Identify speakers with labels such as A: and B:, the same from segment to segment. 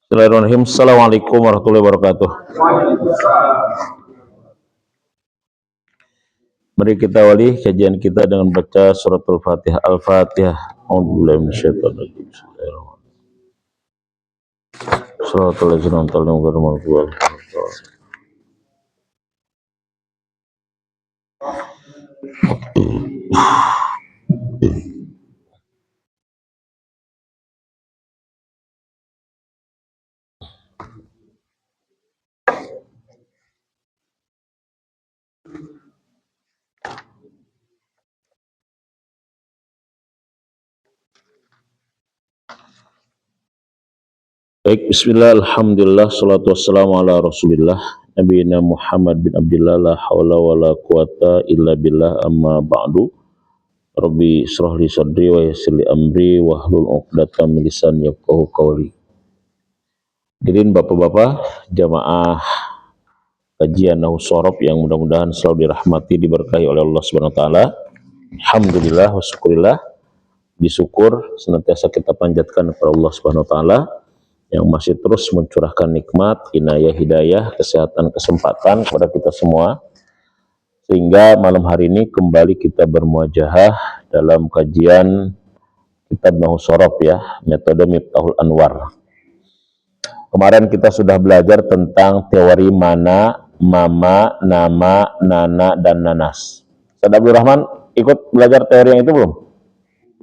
A: Bismillahirrahmanirrahim. Assalamualaikum warahmatullahi wabarakatuh. Mari kita awali kajian kita dengan baca surat Al-Fatihah. Al-Fatihah. A'udzubillahi minasyaitonir rajim. Shiratal ladzina an'amta 'alaihim ghairil maghdubi 'alaihim waladdallin. Baik, bismillah, alhamdulillah, salatu wassalamu ala rasulillah nabiyina Muhammad bin Abdillah, la hawla wa la quwata illa billah, amma ba'du. Rabbi israh li sadri wa yassir li amri wahlul 'uqdatam min lisani yafqahu qawli. Hadirin bapak-bapak jamaah kajian Nahwu Shorof yang mudah-mudahan selalu dirahmati, diberkahi oleh Allah Subhanahu wa taala. Alhamdulillah wa syukurillah, disyukur senantiasa kita panjatkan kepada Allah Subhanahu wa taala yang masih terus mencurahkan nikmat, inayah, hidayah, kesehatan, kesempatan kepada kita semua, sehingga malam hari ini kembali kita bermuajahah dalam kajian kitab Nahwu Shorof ya, metode Miftahul Anwar. Kemarin kita sudah belajar tentang teori mana, mama, nama, nana, dan nanas. Ustaz Abdul Rahman ikut belajar teori yang itu belum?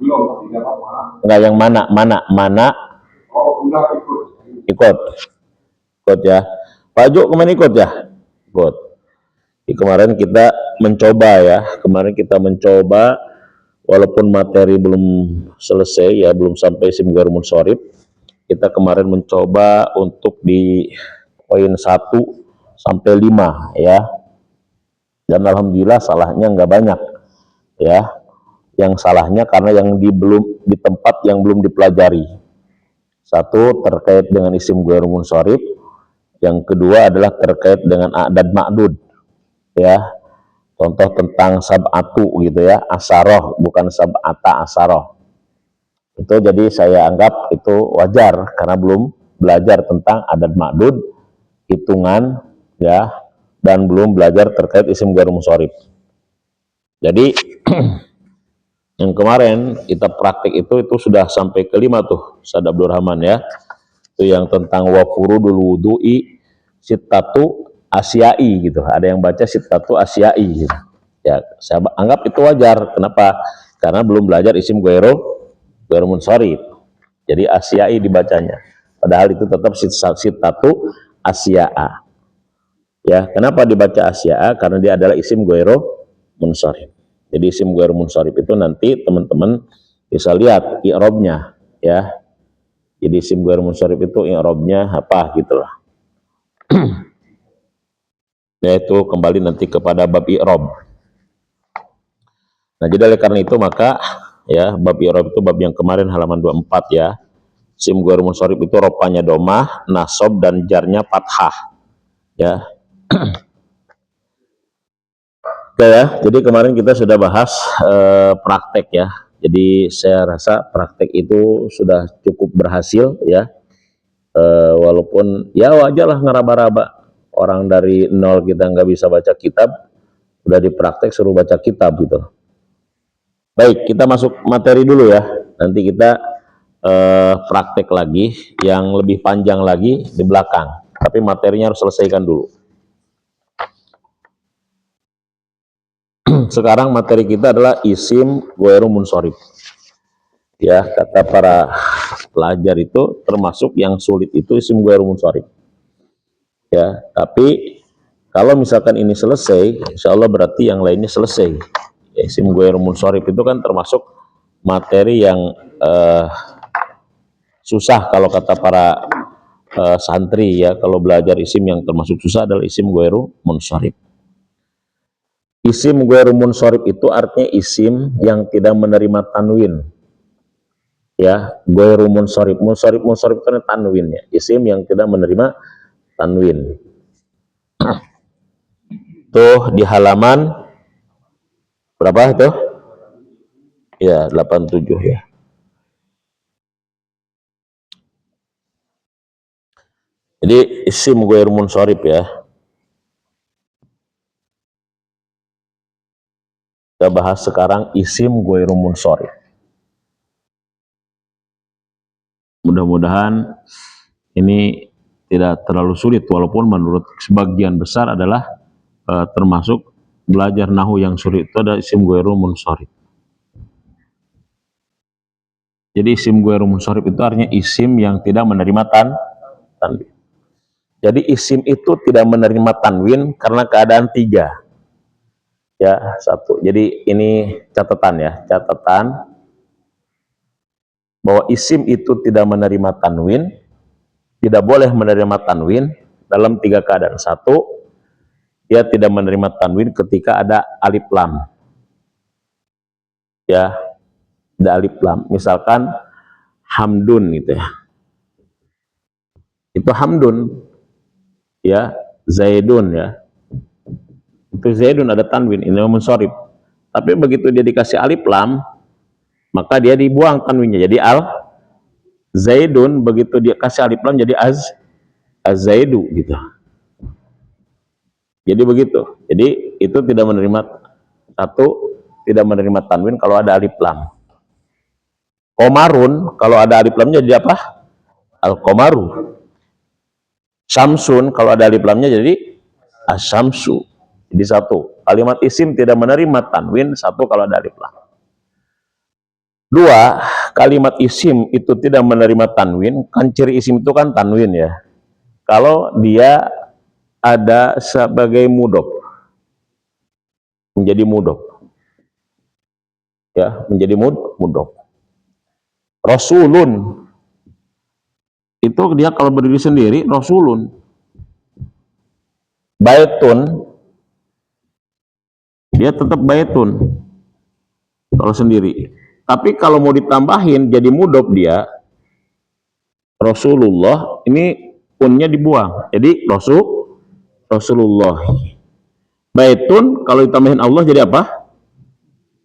B: Belum, tidak apa-apa.
A: Enggak, yang mana?
B: Oh, enggak ikut.
A: Ikut ya. Pak Jo kemarin ikut ya? Ikut. Jadi kemarin kita mencoba walaupun materi belum selesai ya, belum sampai isim ghairul munsharif. Kita kemarin mencoba untuk di poin 1 sampai 5 ya. Dan alhamdulillah salahnya nggak banyak ya. Yang salahnya karena yang di tempat yang belum dipelajari. Satu terkait dengan isim ghairul munsharif, yang kedua adalah terkait dengan a'dad ma'dud ya. Contoh tentang sab'atu gitu ya, asaroh bukan sab'ata, asaroh. Itu jadi saya anggap itu wajar karena belum belajar tentang a'dad ma'dud, hitungan ya, dan belum belajar terkait isim ghairul munsharif. Jadi yang kemarin kita praktik itu sudah sampai kelima tuh, Ustaz Abdul Rahman ya. Itu yang tentang wafurudul wudu'i sittatu asyai gitu. Ada yang baca sittatu asyai gitu. Ya, saya anggap itu wajar. Kenapa? Karena belum belajar isim ghairul munsharif. Jadi asyai dibacanya. Padahal itu tetap sittatu asya'a. Ya, kenapa dibaca asya'a? Karena dia adalah isim ghairul munsharif. Jadi isim ghairul munsharif itu nanti teman-teman bisa lihat i'rabnya ya. Jadi isim ghairul munsharif itu i'rabnya apa gitulah. Yaitu kembali nanti kepada bab i'rab. Nah, jadi oleh karena itu maka ya bab i'rab itu bab yang kemarin halaman 24 ya. Isim ghairul munsharif itu rofanya domah, nasab dan jarnya fathah. Ya. Oke ya, jadi kemarin kita sudah bahas praktek ya. Jadi saya rasa praktek itu sudah cukup berhasil ya. Walaupun ya wajar lah ngeraba-raba. Orang dari nol kita nggak bisa baca kitab, udah dipraktek suruh baca kitab gitu. Baik, kita masuk materi dulu ya. Nanti kita praktek lagi yang lebih panjang lagi di belakang. Tapi materinya harus selesaikan dulu. Sekarang materi kita adalah isim ghairul munsharif. Ya, kata para pelajar itu termasuk yang sulit itu isim ghairul munsharif. Ya, tapi kalau misalkan ini selesai, insya Allah berarti yang lainnya selesai. Ya, isim ghairul munsharif itu kan termasuk materi yang susah kalau kata para santri ya. Kalau belajar isim yang termasuk susah adalah isim ghairul munsharif. Isim ghairul munsharif itu artinya isim yang tidak menerima tanwin. Ya, ghairul munsharif. Munsharif itu tanwin ya. Isim yang tidak menerima tanwin. Tuh di halaman berapa itu? Ya, 87 ya. Jadi isim ghairu munsharif ya. Kita bahas sekarang isim ghairu munsharif. Mudah-mudahan ini tidak terlalu sulit, walaupun menurut sebagian besar adalah termasuk belajar nahu yang sulit itu ada isim ghairu munsharif. Jadi isim ghairu munsharif itu artinya isim yang tidak menerima tanwin. Jadi isim itu tidak menerima tanwin karena keadaan tiga. Ya, satu. Jadi ini catatan ya, catatan bahwa isim itu tidak menerima tanwin, tidak boleh menerima tanwin dalam tiga keadaan. Satu, dia tidak menerima tanwin ketika ada alif lam. Ya, ada alif lam. Misalkan hamdun gitu ya. Itu hamdun. Ya, zaidun ya. Itu zaidun ada tanwin, ini munsharif. Tapi begitu dia dikasih alif lam, maka dia dibuang tanwinnya jadi al zaidun. Begitu dia kasih alif lam jadi az-zaidu gitu. Jadi begitu. Jadi itu tidak menerima, satu, tidak menerima tanwin kalau ada alif lam. Komarun kalau ada alif lamnya jadi apa? Al-komaru. Samsun kalau ada alif lamnya jadi as-samsu. Jadi satu, kalimat isim tidak menerima tanwin satu kalau ada alif lam. Dua, kalimat isim itu tidak menerima tanwin, kan ciri isim itu kan tanwin ya. Kalau dia ada sebagai mudhof, menjadi mudhof. Ya, menjadi mudhof. Rasulun itu dia kalau berdiri sendiri rasulun. Baitun dia tetap baitun kalau sendiri. Tapi kalau mau ditambahin jadi mudhof dia Rasulullah, ini unnya dibuang. Jadi Rasulullah. Baitun kalau ditambahin Allah jadi apa?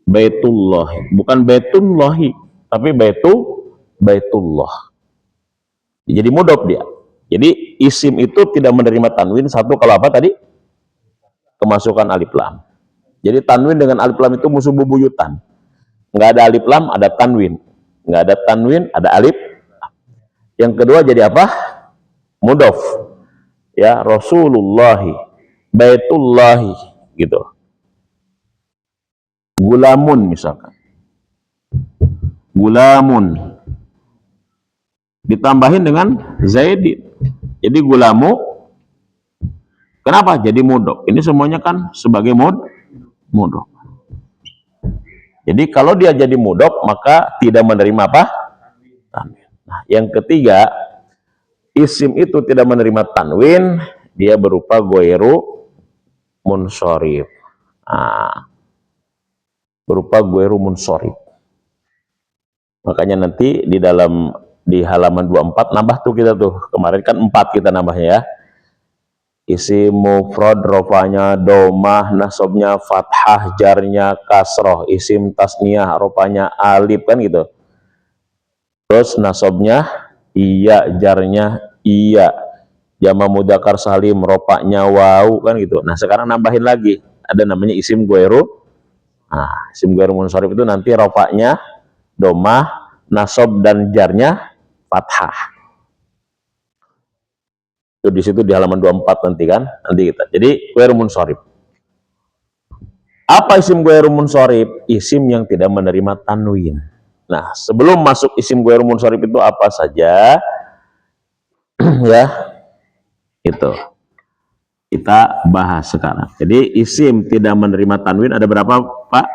A: Baitullah. Bukan baitullahi, tapi baitullah. Jadi mudhof dia. Jadi isim itu tidak menerima tanwin satu kalau apa tadi? Kemasukan alif lam. Jadi tanwin dengan alif lam itu musuh bebuyutan. Nggak ada alif lam, ada tanwin. Nggak ada tanwin, ada alif. Yang kedua jadi apa? Mudhof. Ya, Rasulullahi, Baitullahi gitu. Gulamun misalkan. Gulamun ditambahin dengan zaidin. Jadi gulamu kenapa jadi mudhof? Ini semuanya kan sebagai mudhof. Jadi kalau dia jadi mudhof maka tidak menerima apa? Tanwin. Nah, yang ketiga, isim itu tidak menerima tanwin, dia berupa ghairu munsharif. Nah, berupa ghairu munsharif. Makanya nanti di halaman 24 nambah tuh kita tuh. Kemarin kan 4 kita nambahnya ya. Isim mufrad rofanya domah, nasabnya fathah, jarnya kasroh, isim tasniyah rofanya alif kan gitu. Terus nasabnya iya, jarnya iya, jama mudzakkar salim rofanya wau kan gitu. Nah sekarang nambahin lagi ada namanya isim ghairu. Nah isim ghairu munsharif itu nanti rofanya domah, nasab dan jarnya fathah. Itu di situ di halaman 24 nanti kan, nanti kita. Jadi ghairu munsharif. Apa isim ghairu munsharif? Isim yang tidak menerima tanwin. Nah, sebelum masuk isim ghairu munsharif itu apa saja? Ya, itu. Kita bahas sekarang. Jadi isim tidak menerima tanwin ada berapa, Pak?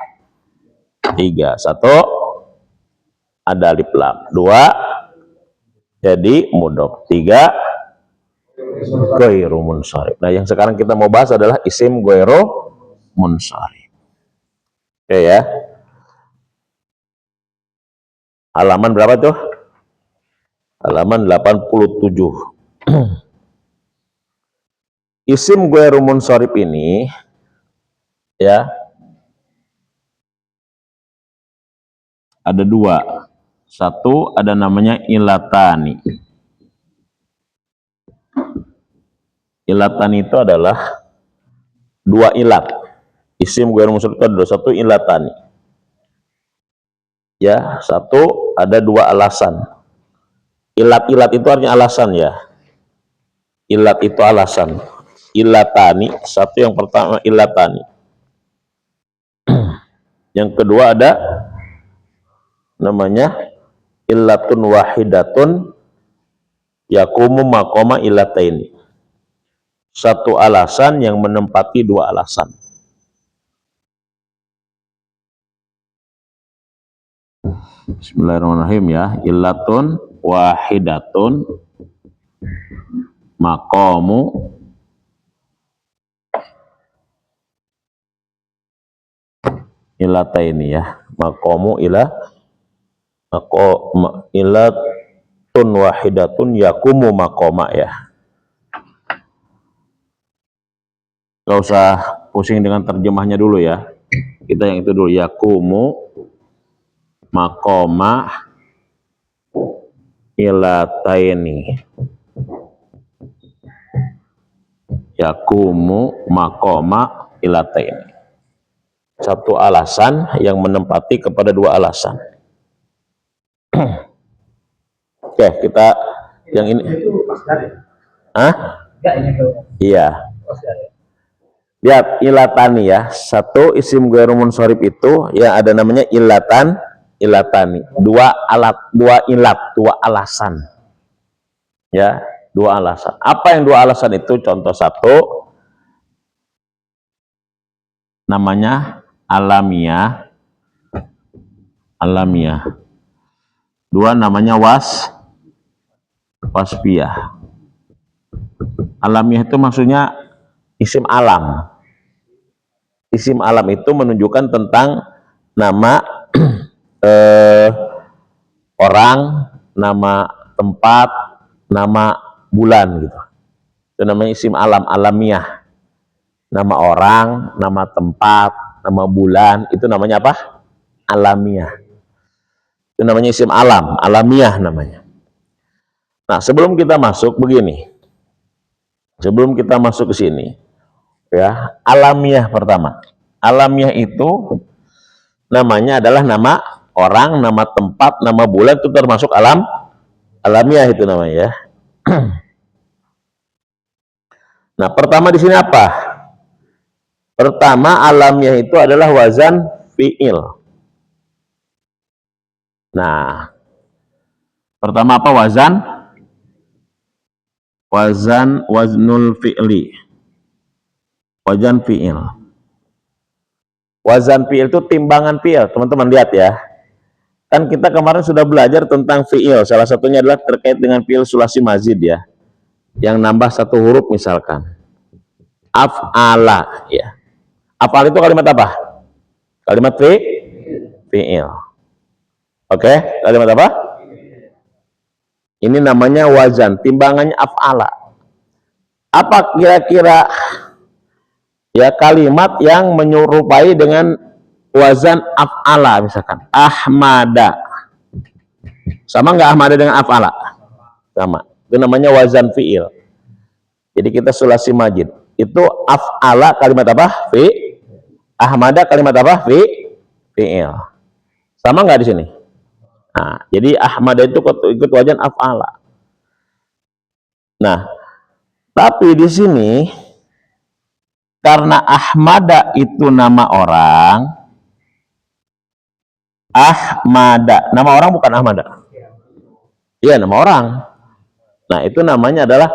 A: 3. 1 ada alif lam. 2 jadi mudhof. 3 ghairu munsharif. Nah, yang sekarang kita mau bahas adalah isim ghairu munsharif. Oke ya. Halaman berapa tuh? Halaman 87. Isim ghairu munsharif ini ya ada 2. 1 ada namanya ilatani. Ilatan itu adalah dua ilat. Isim ghairul munsharif itu ada satu ilatani. Ya, satu ada dua alasan. Ilat-ilat itu artinya alasan ya. Ilat itu alasan. Ilatani, satu yang pertama ilatani. Yang kedua ada namanya illatun wahidatun yakumu maqama illataini. Satu alasan yang menempati dua alasan. Bismillahirrahmanirrahim ya. Illatun wahidatun maqamu illataini ya. Maqamu illatun wahidatun yakumu maqama ya. Gak usah pusing dengan terjemahnya dulu ya. Kita yang itu dulu. Yakumu maqama illataini. Yakumu maqama illataini. Satu alasan yang menempati kepada dua alasan. Oke, kita yang ini.
C: Itu masdar ya?
A: Hah?
C: Enggak, ini
A: Iya.
C: masdar ya?
A: Lihat ilatani ya. Satu isim ghairul munsharif itu yang ada namanya ilatani. Dua alasan. Ya, dua alasan. Apa yang dua alasan itu? Contoh satu namanya alamiah. Dua namanya wasfiyah. Alamiah itu maksudnya isim alam. Isim alam itu menunjukkan tentang nama orang, nama tempat, nama bulan gitu. Itu namanya isim alam, alamiah. Nama orang, nama tempat, nama bulan, itu namanya apa? Alamiah. Itu namanya isim alam, alamiah namanya. Nah, sebelum kita masuk begini. Sebelum kita masuk ke sini, ya, alamiah pertama. Alamiah itu namanya adalah nama orang, nama tempat, nama bulan, itu termasuk alamiah itu namanya ya. Nah, pertama di sini apa? Pertama alamiah itu adalah wazan fi'il. Nah, pertama apa waznul fi'li. Wazan fi'il. Wazan fi'il itu timbangan fi'il. Teman-teman lihat ya. Kan kita kemarin sudah belajar tentang fi'il. Salah satunya adalah terkait dengan fi'il sulasi mazid ya. Yang nambah satu huruf misalkan. Af'ala ya. Af'al itu kalimat apa? Kalimat fi'il. Oke, kalimat apa? Ini namanya wazan, timbangannya af'ala. Apa kira-kira ya kalimat yang menyerupai dengan wazan af'ala misalkan? Ahmada. Sama nggak ahmada dengan af'ala? Sama. Itu namanya wazan fi'il. Jadi kita sulasi majid. Itu af'ala kalimat apa? Ahmada kalimat apa? Fi'il. Sama nggak di sini? Nah, jadi ahmada itu ikut wazan af'ala. Nah, tapi di sini karena ahmada itu nama orang, ahmada, nama orang bukan ahmada. Iya, nama orang. Nah, itu namanya adalah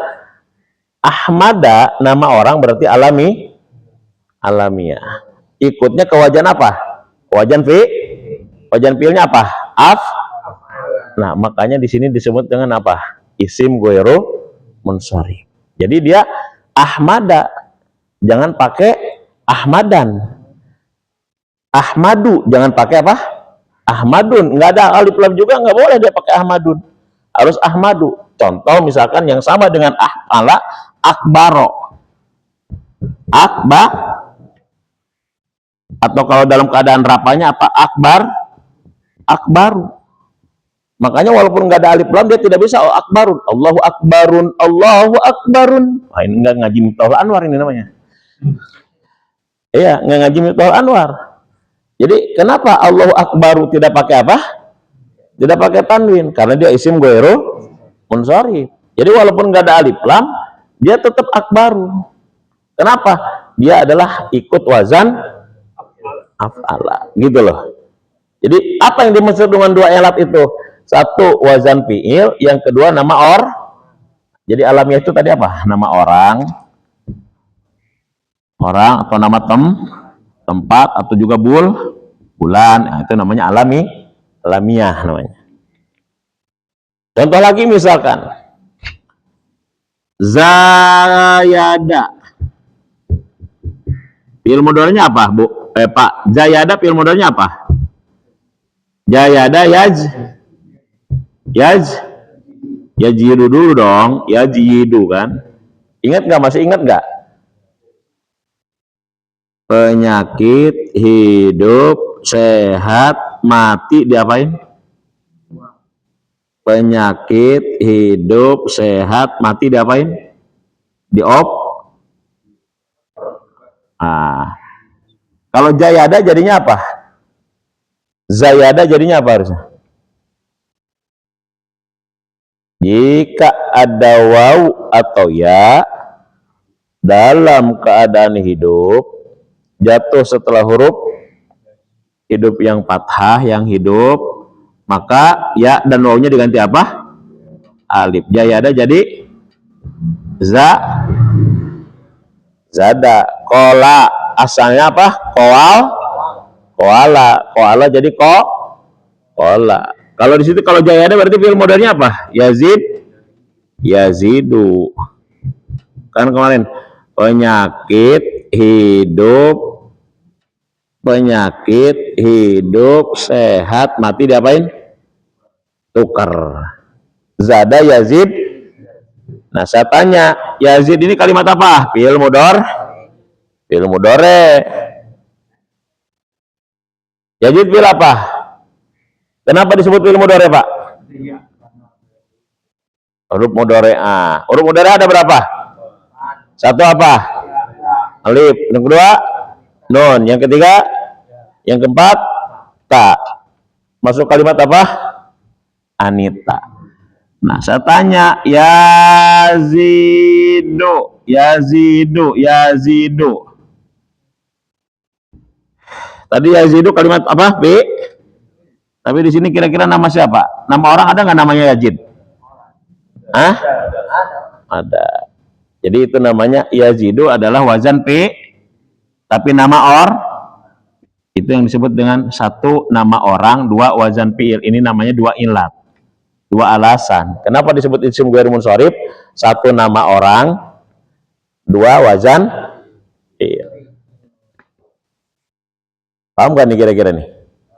A: ahmada, nama orang berarti alamiah. Ikutnya ke wajan apa? Wajan fi'ilnya apa? Nah, makanya di sini disebut dengan apa? Isim ghairul munsharif. Jadi dia ahmada, jangan pakai ahmadan. Ahmadu, jangan pakai apa? Ahmadun. Nggak ada alif lam juga, nggak boleh dia pakai ahmadun. Harus ahmadu. Contoh misalkan yang sama dengan ahmala, akbaro. Atau kalau dalam keadaan rapanya apa? Akbaru. Makanya walaupun nggak ada alif lam dia tidak bisa akbarun, Allahu akbarun, Allahu akbarun. Wah, ini nggak ngaji Miftahul Anwar ini namanya. Iya, nggak ngaji Miftahul Anwar. Jadi kenapa Allahu akbaru tidak pakai apa? Tidak pakai tanwin, karena dia isim ghairu munsharif. Jadi walaupun nggak ada alif lam, dia tetap akbaru. Kenapa? Dia adalah ikut wazan af'ala, gitu loh. Jadi apa yang dimaksud dengan dua elat itu? Satu wazan fi'il, yang kedua nama Jadi alamiah itu tadi apa? Nama orang atau nama tempat atau juga bulan. Nah, itu namanya alamiah namanya. Contoh lagi misalkan Zayada. Fi'il mudhari'nya apa, Bu? Pak, Zayada fi'il mudhari'nya apa? Zayada yajidu dulu dong, yajidu kan? Ingat nggak? Masih ingat nggak? Penyakit, hidup, sehat, mati diapain? Penyakit, hidup, sehat, mati diapain? Kalau Jayada jadinya apa? Zayada jadinya apa harusnya? Jika ada waw atau ya dalam keadaan hidup, jatuh setelah huruf hidup yang fathah, yang hidup, maka ya dan wawnya diganti apa? Alif. Jayada jadi zada. Kola asalnya apa? Koala jadi kola. Kalau di situ kalau jayada berarti fi'il mudhari'nya apa? Yazidu. Kan kemarin penyakit hidup sehat mati diapain? Tukar. Zada yazid. Nah, saya tanya, yazid ini kalimat apa? Fi'il mudhari'. Yazid fi'il apa? Kenapa disebut fi'il mudhari', Pak? Huruf mudhari'. Huruf mudhari' ada berapa? Satu apa? Alif. Yang kedua nun. Yang ketiga, yang keempat ta. Masuk kalimat apa? Anita. Nah, saya tanya, yazidu. Tadi yazidu kalimat apa? B. Tapi di sini kira-kira nama siapa? Nama orang ada nggak namanya Yazid? Ada. Jadi itu namanya yazidu adalah wazan P, tapi nama itu yang disebut dengan satu nama orang, dua wazan fi'il. Ini namanya dua ilat, dua alasan. Kenapa disebut isim ghairu munsharif? Satu nama orang, dua wazan fi'il. Paham kan nih kira-kira nih?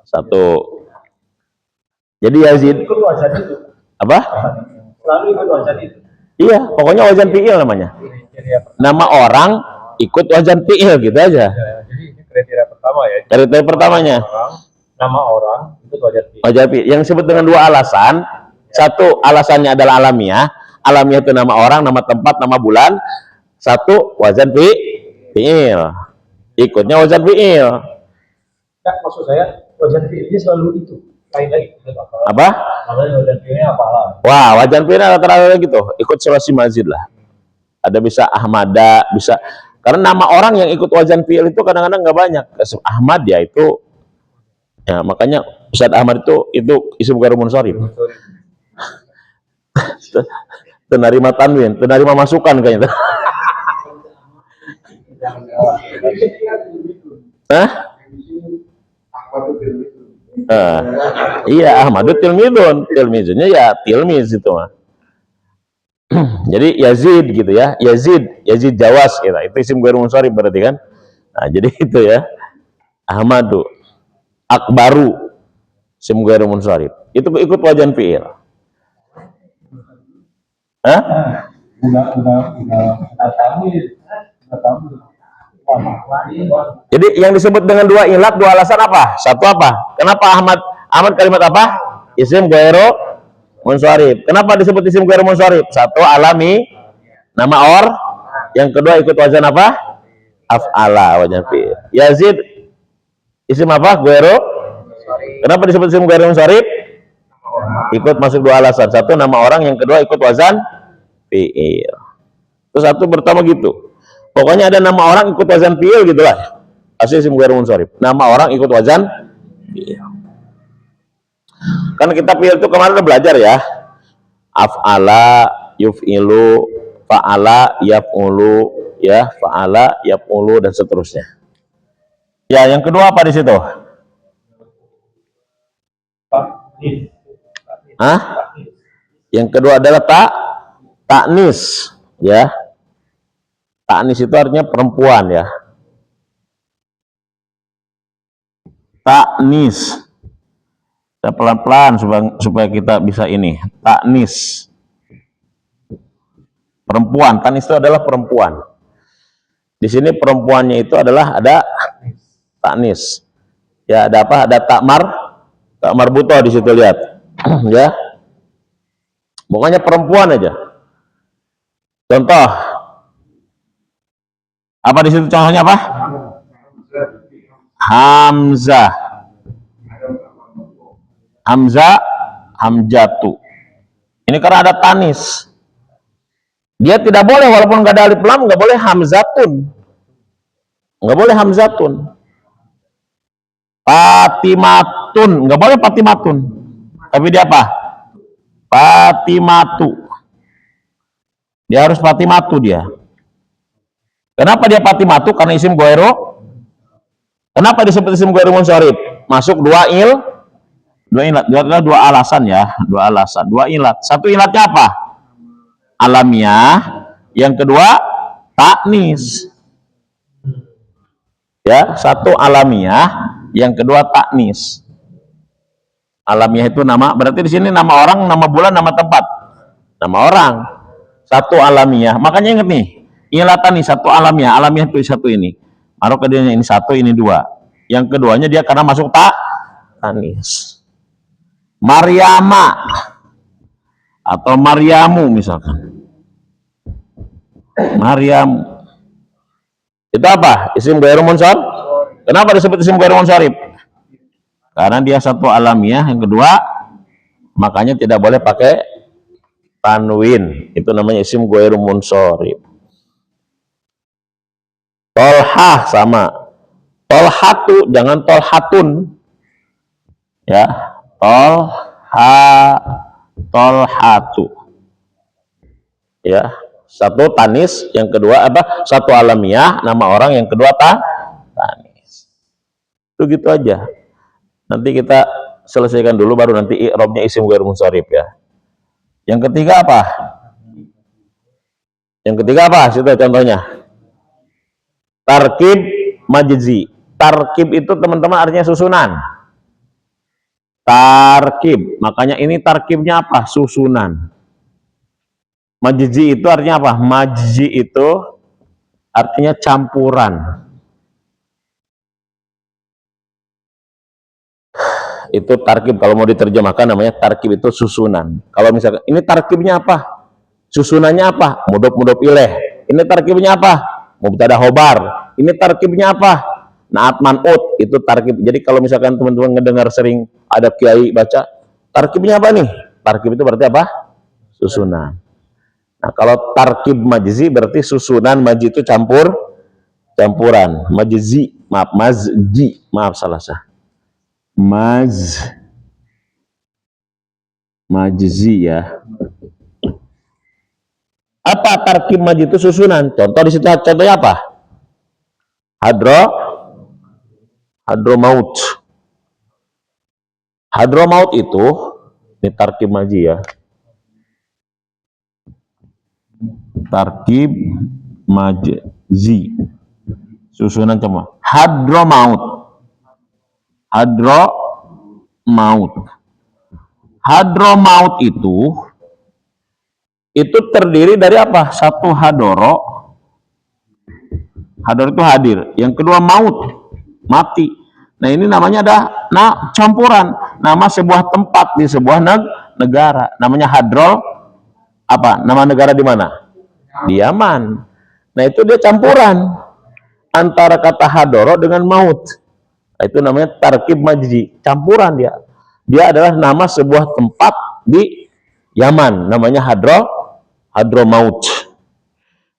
A: Satu. Jadi Yazid
C: Ikut wazan itu.
A: apa?
C: Selalu ikut wazan itu.
A: Iya, pokoknya wazan fi'il namanya. Nama orang ikut wazan fi'il gitu aja.
C: Jadi ini kriteria pertama ya.
A: Kriteria pertamanya.
C: Nama orang ikut wazan fi'il.
A: Wazan fi'il yang disebut dengan dua alasan. Satu alasannya adalah alamiah. Alamiah itu nama orang, nama tempat, nama bulan. Satu wazan fi'il. Ikutnya wazan fi'il.
C: Kak, maksud saya wazan fi'ilnya selalu itu. Lain lagi.
A: Apa?
C: Namanya wazan fi'ilnya apalah.
A: Wah, wazan fi'il rata-rata gitu. Ikut sulasi mazid lah. Ada bisa Ahmada, bisa. Karena nama orang yang ikut wazan fi'il itu kadang-kadang nggak banyak. Ahmad ya itu. Ya, makanya Ustaz Ahmad itu isim ghairu munsharif. Penerima tanwin, penerima masukan kayaknya. Hah? Iya, Ahmadu tilmidun. Tilmidunnya ya tilmiz itu mah. Jadi Yazid gitu ya. Yazid Jawas gitu. Itu isim ghairu munsharif berarti kan? Nah, jadi itu ya. Ahmadu Akbaru isim ghairu munsharif. Itu ikut wazan fi'il. Hah? Jadi yang disebut dengan dua ilat, dua alasan apa? Satu apa? Kenapa Ahmad kalimat apa? Isim ghairu munsharif. Kenapa disebut isim ghairu munsharif? Satu, alami, nama yang kedua ikut wazan apa? Af'ala, wazan fi'il. Yazid isim apa? Ghairu. Kenapa disebut isim ghairu munsharif? Ikut masuk dua alasan. Satu, nama orang, yang kedua ikut wazan fi'il. Terus satu pertama gitu. Pokoknya ada nama orang ikut wazan fi'il gitu lah. Asli isim ghairu munsharif. Nama orang ikut wazan fi'il. Kan kita fi'il itu kemarin udah belajar ya. Af'ala, yuf'ilu, fa'ala, yaf'ulu, ya, fa'ala, yaf'ulu, dan seterusnya. Ya, yang kedua apa di situ? Hah? Yang kedua adalah taknis, ya. Taknis itu artinya perempuan, ya. Taknis. Kita pelan-pelan supaya kita bisa ini. Taknis. Perempuan. Taknis itu adalah perempuan. Di sini perempuannya itu adalah ada taknis. Ya, ada apa? Ada takmar buto di situ, lihat. Ya. Pokoknya perempuan aja. Contoh. Apa di situ contohnya apa? Hamzah. Hamzah, hamjatu. Ini karena ada tanis. Dia tidak boleh, walaupun nggak ada alif lam, nggak boleh hamzatun. Nggak boleh hamzatun. Fatimatun, nggak boleh fatimatun. Tapi dia apa? Fatimatu. Dia harus fatimatu dia. Kenapa dia fatimatu? Karena isim ghairu. Kenapa disebut isim ghairu munsharif? Masuk dua ilat. Dua alasan ya. Dua alasan. Dua ilat. Satu ilatnya apa? Alamiah. Yang kedua taknis. Ya, satu alamiah. Yang kedua taknis. Alamiah itu nama, berarti di sini nama orang, nama bulan, nama tempat. Nama orang. Satu alamiah. Makanya ingat nih, ilatan nih satu alamiah. Alamiah itu satu ini. Marok kedua ini satu, ini dua. Yang keduanya dia karena masuk taknis. Maryama atau Maryamu misalkan. Maryamu. Itu apa? Isim ghairu munsharif. Kenapa disebut isim ghairu munsharif? Karena dia satu alamiah, yang kedua makanya tidak boleh pakai tanwin. Itu namanya isim ghairu munsharif. Tolhah sama. Tolhatu, jangan tolhatun. Ya, tolhatu. Ya, satu tanis, yang kedua apa? Satu alamiah, nama orang, yang kedua tanis. Itu gitu aja. Nanti kita selesaikan dulu, baru nanti i'rabnya isim ghairu munsharif ya. Yang ketiga apa? Yang ketiga apa? Situ contohnya. Tarkib majzi. Tarkib itu teman-teman artinya susunan. Tarkib. Makanya ini tarkibnya apa? Susunan. Majzi itu artinya apa? Majzi itu artinya campuran. Itu tarkib, kalau mau diterjemahkan namanya tarkib itu susunan. Kalau misalkan ini tarkibnya apa? Susunannya apa? Mudhof ilaih. Ini tarkibnya apa? Mubtada khobar. Ini tarkibnya apa? Naat man'ut. Itu tarkib. Jadi kalau misalkan teman-teman ngedengar sering ada kiai baca, tarkibnya apa nih? Tarkib itu berarti apa? Susunan. Nah, kalau tarkib majzi berarti susunan, majzi itu campuran. Majzi, maaf salah sah. Majzi ya. Apa tarkib majzi itu susunan? Contoh di situ, contohnya apa? Hadromaut. Hadromaut itu ini tarkib majzi ya. Tarkib majzi. Susunan cuma Hadromaut. Hadromaut itu terdiri dari apa? Satu hadoro. Hadoro itu hadir. Yang kedua maut, mati. Nah, ini namanya ada campuran. Nama sebuah tempat di sebuah negara. Namanya Hadrol apa? Nama negara di mana? Di Yaman. Nah itu dia campuran antara kata hadoro dengan maut. Nah, itu namanya tarkib majzi, campuran dia. Dia adalah nama sebuah tempat di Yaman, namanya Hadramaut.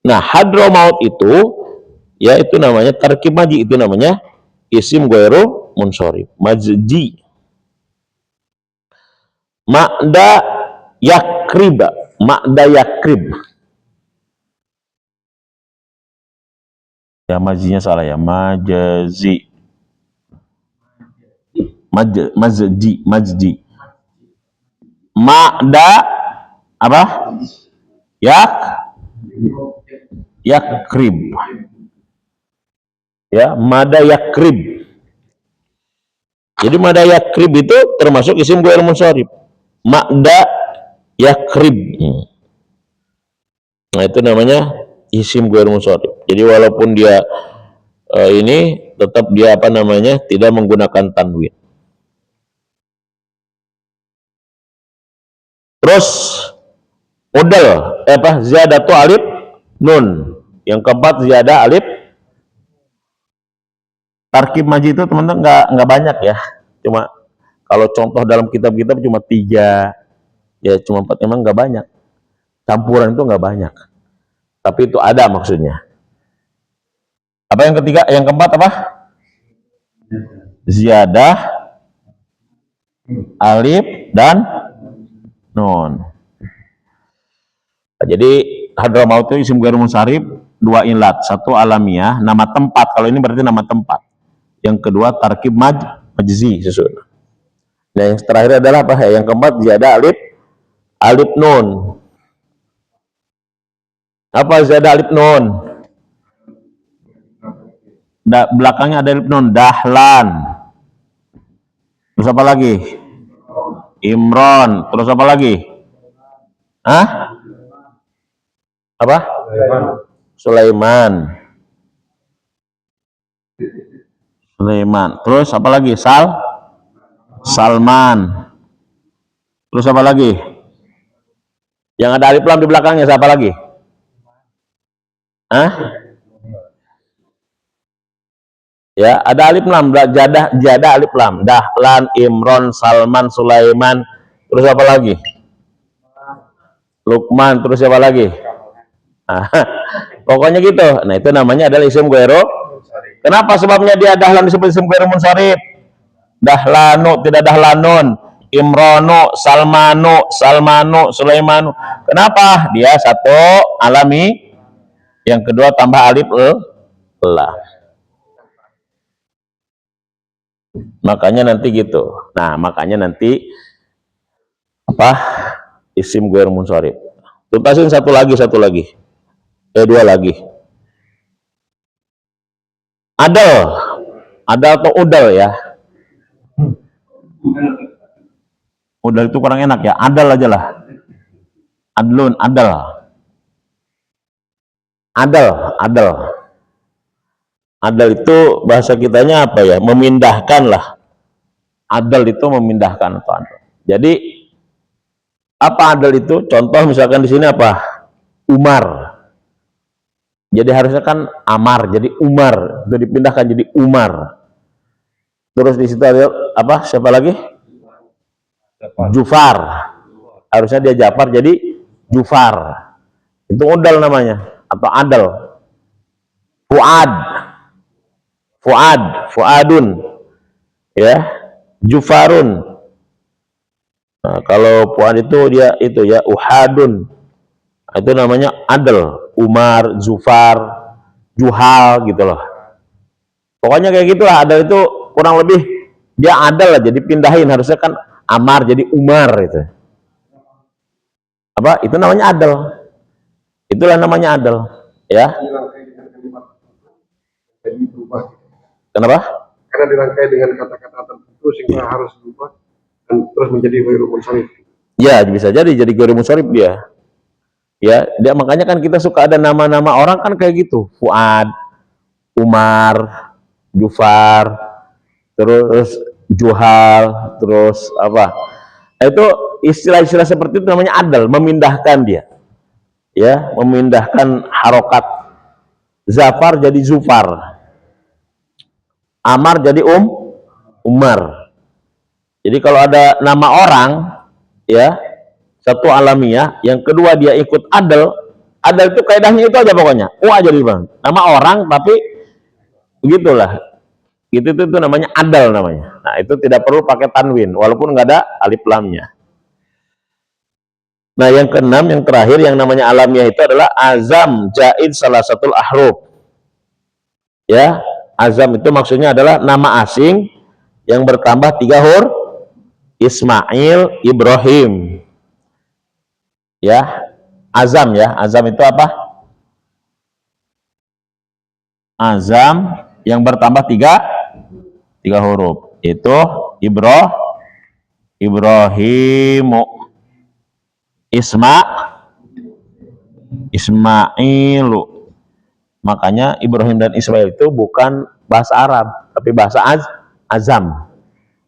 A: Nah, Hadramaut itu ya itu namanya tarkib majzi, itu namanya isim ghairu munsharif, majzi. Ma'da yakrib, Ma'da yakrib. Ya majzinya salah ya, majzi. Majzi. Ma'da apa? Yakrib. Ya, mada yakrib. Jadi mada yakrib itu termasuk isim ghairu munsharif. Ma'da yakrib. Nah, itu namanya isim ghairu munsharif. Jadi walaupun dia ini tetap dia apa namanya tidak menggunakan tanwin. Terus modal apa ziyadatu alif nun. Yang keempat ziyadah alif. Tarkib majzi itu teman-teman nggak banyak ya. Cuma kalau contoh dalam kitab-kitab cuma 3, ya cuma 4, emang nggak banyak. Campuran itu nggak banyak. Tapi itu ada maksudnya. Apa yang ketiga? Yang keempat apa? Ziyadah alif dan nun. Nah, jadi Hadramaut itu isim ghairu munsharif, 2 ilat, 1 alamiah, nama tempat. Kalau ini berarti nama tempat. Yang kedua tarkib majzi sesuatu. Nah, yang terakhir adalah apa? Yang keempat ziyadah alif nun. Apa ziyadah alif nun? Belakangnya ada alif nun, dahlan. Terus apa lagi? Imron. Terus apa lagi? Hah? Apa? Sulaiman. Terus apa lagi? Salman. Terus apa lagi? Yang ada alif lam di belakangnya siapa lagi? Hah? Ya, ada alif lam, jadah alif lam. Dahlan, Imron, Salman, Sulaiman. Terus apa lagi? Lukman. Terus siapa lagi? Nah, pokoknya gitu. Nah, itu namanya adalah isim ghairu. Kenapa sebabnya dia dahlan disebut isim ghairu munsharif? Dahlanu, tidak dahlanun. Imranu, Salmanu, Sulaimanu. Kenapa? Dia satu alami, yang kedua tambah alif lam. Makanya nanti gitu. Nah, makanya nanti apa? Isim ghairu munsharif. Tuntasin satu lagi. 2 lagi. Adal atau udal ya. Udal itu kurang enak ya. Adal aja lah. Adlun, adal. Adal itu bahasa kitanya apa ya? Memindahkan lah. Adal itu memindahkan atau adal. Jadi apa adal itu? Contoh misalkan di sini apa? Umar. Jadi harusnya kan Amar, jadi Umar. Itu dipindahkan jadi Umar. Terus di situ ada apa? Siapa lagi? Jufar. Harusnya dia Jafar jadi Jufar. Itu udal namanya atau adal. Fuadun. Ya. Jufarun. Nah, kalau Fuad itu dia itu ya Uhadun. Itu namanya adal. Umar, Zufar, Juhal gitu loh. Pokoknya kayak gitulah. Adal itu kurang lebih dia adal lah, jadi pindahin, harusnya kan Amar jadi Umar gitu. Apa? Itu namanya adal. Itulah namanya adal, ya. Kenapa?
B: Karena dirangkai dengan kata-kata tertentu sehingga harus berubah dan terus menjadi ghairu munsharif.
A: Ya, bisa jadi ghairu munsharif dia. Ya, dia makanya kan kita suka ada nama-nama orang kan kayak gitu. Fuad, Umar, Jufar, terus Juhal, terus apa? Itu istilah-istilah seperti itu namanya adal, memindahkan dia. Ya, memindahkan harokat. Zafar jadi Zufar. Amar jadi Umar. Jadi kalau ada nama orang, ya, satu alamiah, yang kedua dia ikut adal. Adal itu kaidahnya itu aja pokoknya. Aja di bang. Nama orang tapi begitulah. Itu namanya adal namanya. Nah, itu tidak perlu pakai tanwin walaupun nggak ada alif lamnya. Nah, yang keenam, yang terakhir, yang namanya alamiah itu adalah azam jaid salah satu ahruf. Ya, azam itu maksudnya adalah nama asing yang bertambah 3 huruf. Ismail, Ibrahim. Ya, azam ya. Azam itu apa? Azam yang bertambah 3 huruf. Itu Ibrahimu, Ismailu. Makanya Ibrahim dan Ismail itu bukan bahasa Arab, tapi bahasa azam.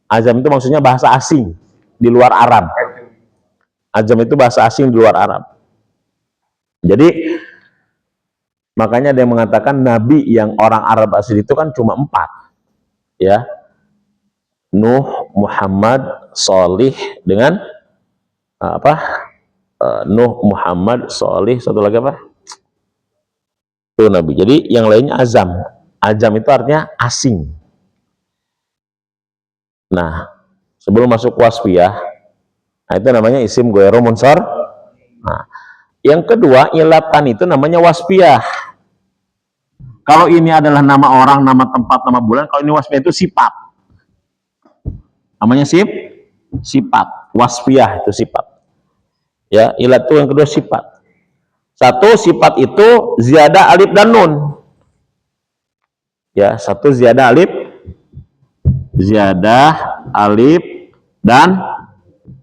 A: Azam itu maksudnya bahasa asing di luar Arab. Azam itu bahasa asing di luar Arab. Jadi makanya ada yang mengatakan nabi yang orang Arab asli itu kan cuma 4. Ya. Nuh, Muhammad, Shalih dengan Nuh, Muhammad, Shalih, satu lagi apa? Itu nabi. Jadi yang lainnya azam. Azam itu artinya asing. Nah, sebelum masuk wasfiyah, nah itu namanya isim ghairu munsor. Nah, yang kedua, ilatan itu namanya wasfiyah. Kalau ini adalah nama orang, nama tempat, nama bulan, kalau ini wasfiyah itu sifat. Namanya sifat. Wasfiyah itu sifat. Ya, ilat itu yang kedua sifat. Satu sifat itu ziyadah alif dan nun. Ya, satu ziyadah alif dan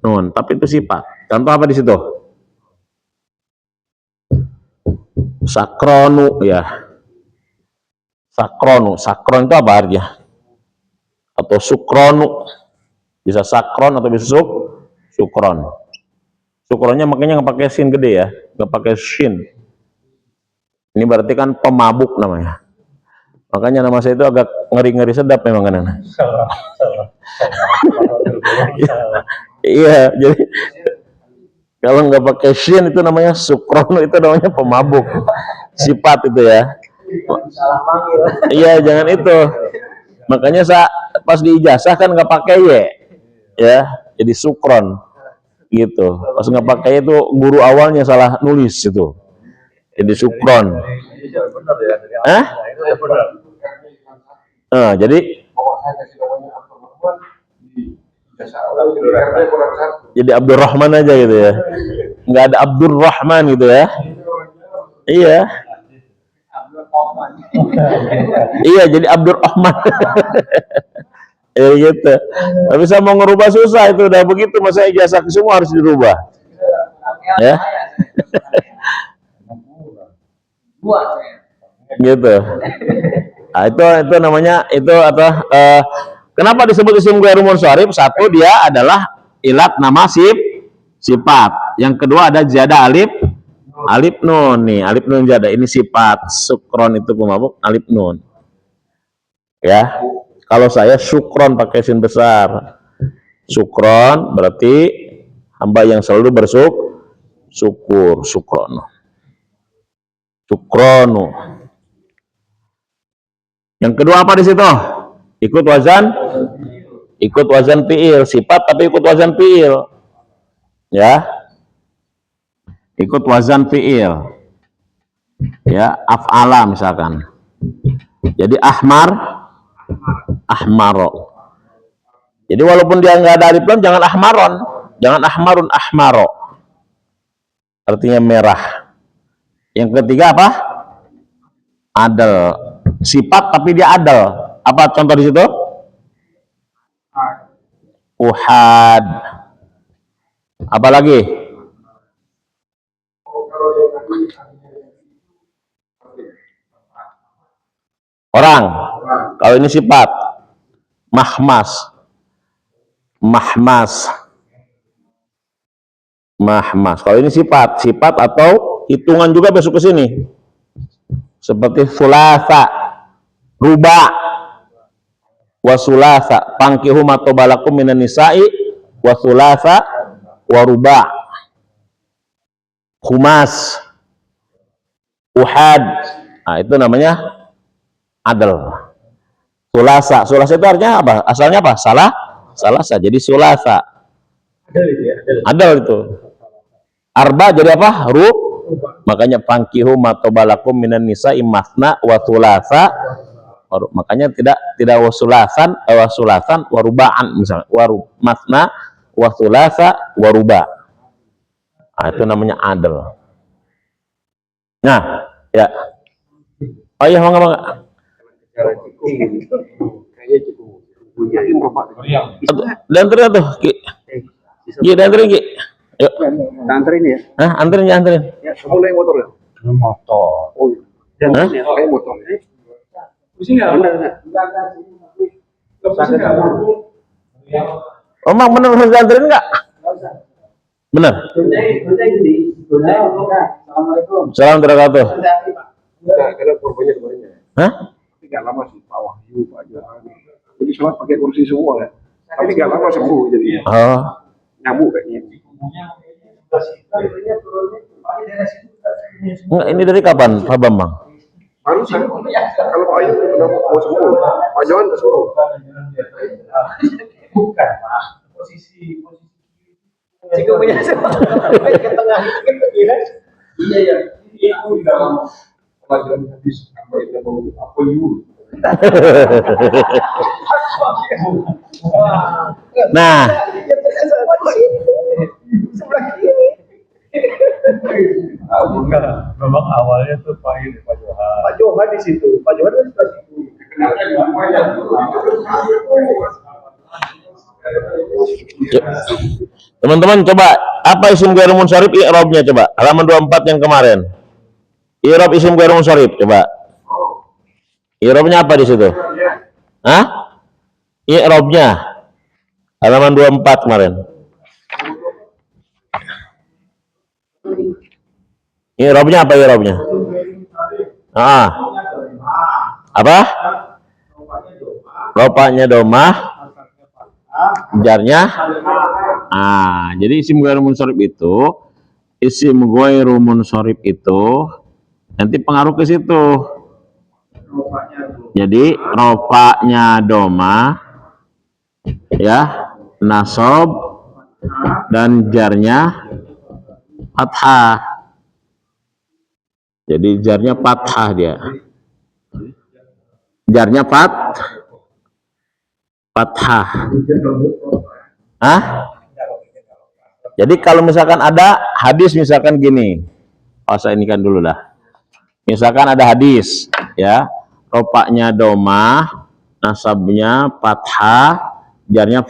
A: nun, tapi itu sifat. Contoh apa di situ? Sakronu ya. Sakron itu apa artinya? Atau sukronu. Bisa sakron atau bisa sukron. Sukronnya makanya nggak pakai sin gede ya, nggak pakai shin. Ini berarti kan pemabuk namanya. Makanya nama saya itu agak ngeri-ngeri sedap memang kan. Iya, jadi kalau nggak pakai shin itu namanya sukron, itu namanya pemabuk. Sifat itu ya. Iya, jangan itu. Makanya pas di ijazah kan nggak pakai ya, jadi sukron gitu. Pas nggak pakai itu guru awalnya salah nulis itu, jadi sukron. Jadi Abdurrahman aja gitu ya, nggak ada Abdurrahman gitu ya. Iya. Iya, jadi Abdurrahman. Ya gitu. Tapi saya mau ngerubah susah itu, udah begitu masa ijazah semua harus dirubah. Ya. Gitu. Nah, itu namanya itu apa? Kenapa disebut isim ghairu munsharif? Satu, dia adalah ilat nama sifat. Yang kedua ada ziyadah alif nun nih, alif nun ziyadah ini sifat. Sukron itu pemabuk, alif nun. Ya. Kalau saya sukron pakai sin besar. Sukron berarti hamba yang selalu bersyukur, sukron. Sukronu. Yang kedua apa di situ? Ikut wazan fiil, sifat tapi ikut wazan fiil. Ya. Ikut wazan fiil. Ya, af'ala misalkan. Jadi ahmaro. Jadi walaupun dia nggak ada alif lam, jangan ahmaron, jangan ahmarun, ahmaro. Artinya merah. Yang ketiga apa? Adal. Sifat tapi dia adal. Apa contoh di situ? Uhad. Apa lagi? Orang. Kalau ini sifat. Mahmas. mahmas. Kalau ini sifat atau hitungan juga besok ke sini. Seperti sulasa, ruba, wasulasa, pangkihum atau balakum minan nisa'i, wasulasa, waruba, humas, uhad. Nah, itu namanya adl. Sulasa itu artinya apa? Asalnya apa? Salasa. Jadi sulasa.
C: Adil itu ya, adil.
A: Adl itu. Arba jadi apa? Makanya pangkihum atau balakum minan nisa'i masna wa sulasa. Makanya tidak wasulasan warubaan misalnya. Masna wa sulasa waruba. Nah, itu namanya adl. Nah, ya. Oh iya, mangga.
B: Cara cikung kayaknya cikung punya impropak.
A: Dianterin tuh, Ki. Ki, dianterin, Ki. Yuk.
B: Anterin ya.
A: Hah, anterin.
B: Ya, kamu naik motor ya?
C: Motor.
B: Oh, dan naik motor.
C: Pusing nggak?
B: Benar.
C: Pusing nggak?
A: Omang bener harus dianterin nggak? Bener.
C: Assalamualaikum.
A: Salam wabarakatuh.
B: Nah, karena korbannya kemarin.
A: Hah?
B: Tapi nggak lama sih Pak Wahyu, Pak Johan. Jadi sholat pakai kursi semua ya. Tapi nggak lama sembuh jadi
A: Oh,
B: nyamuk kayaknya.
A: enggak, ini dari kapan, Pak Bambang?
B: Baru sih. Kalau Pak Wahyu udah mau sembuh, Pak Johan udah sembuh.
C: Bukan, Pak. Posisi cikung punya siapa? Ke tengah itu. Iya ya. Itu di dalam pelajaran hadis apa itu apa you.
A: Nah,
C: Sebelah kiri. Bukan, memang awalnya tuh Pak Johan. Pak Johan di situ. Pak Johan di sebelah situ.
A: teman-teman coba apa isim ghairul munsharif i'rabnya coba. Halaman 24 yang kemarin. I'rab isim ghairul munsharif coba. I'rabnya apa di situ? Hah? I'rabnya halaman 24 kemarin. I'rabnya apa i'rabnya? Ah. Apa? Rofanya domah, jarnya. Jadi isim ghairul munsharif itu nanti pengaruh ke situ. Jadi rofanya domah, ya, nasab dan jarnya fathah. Jadi jarnya fathah dia. Jarnya fathah. Hah? Jadi kalau misalkan ada hadis misalkan gini. Saya ini kan dulu dah. Misalkan ada hadis, ya. Rofanya domah, nasabnya fathah, jarnya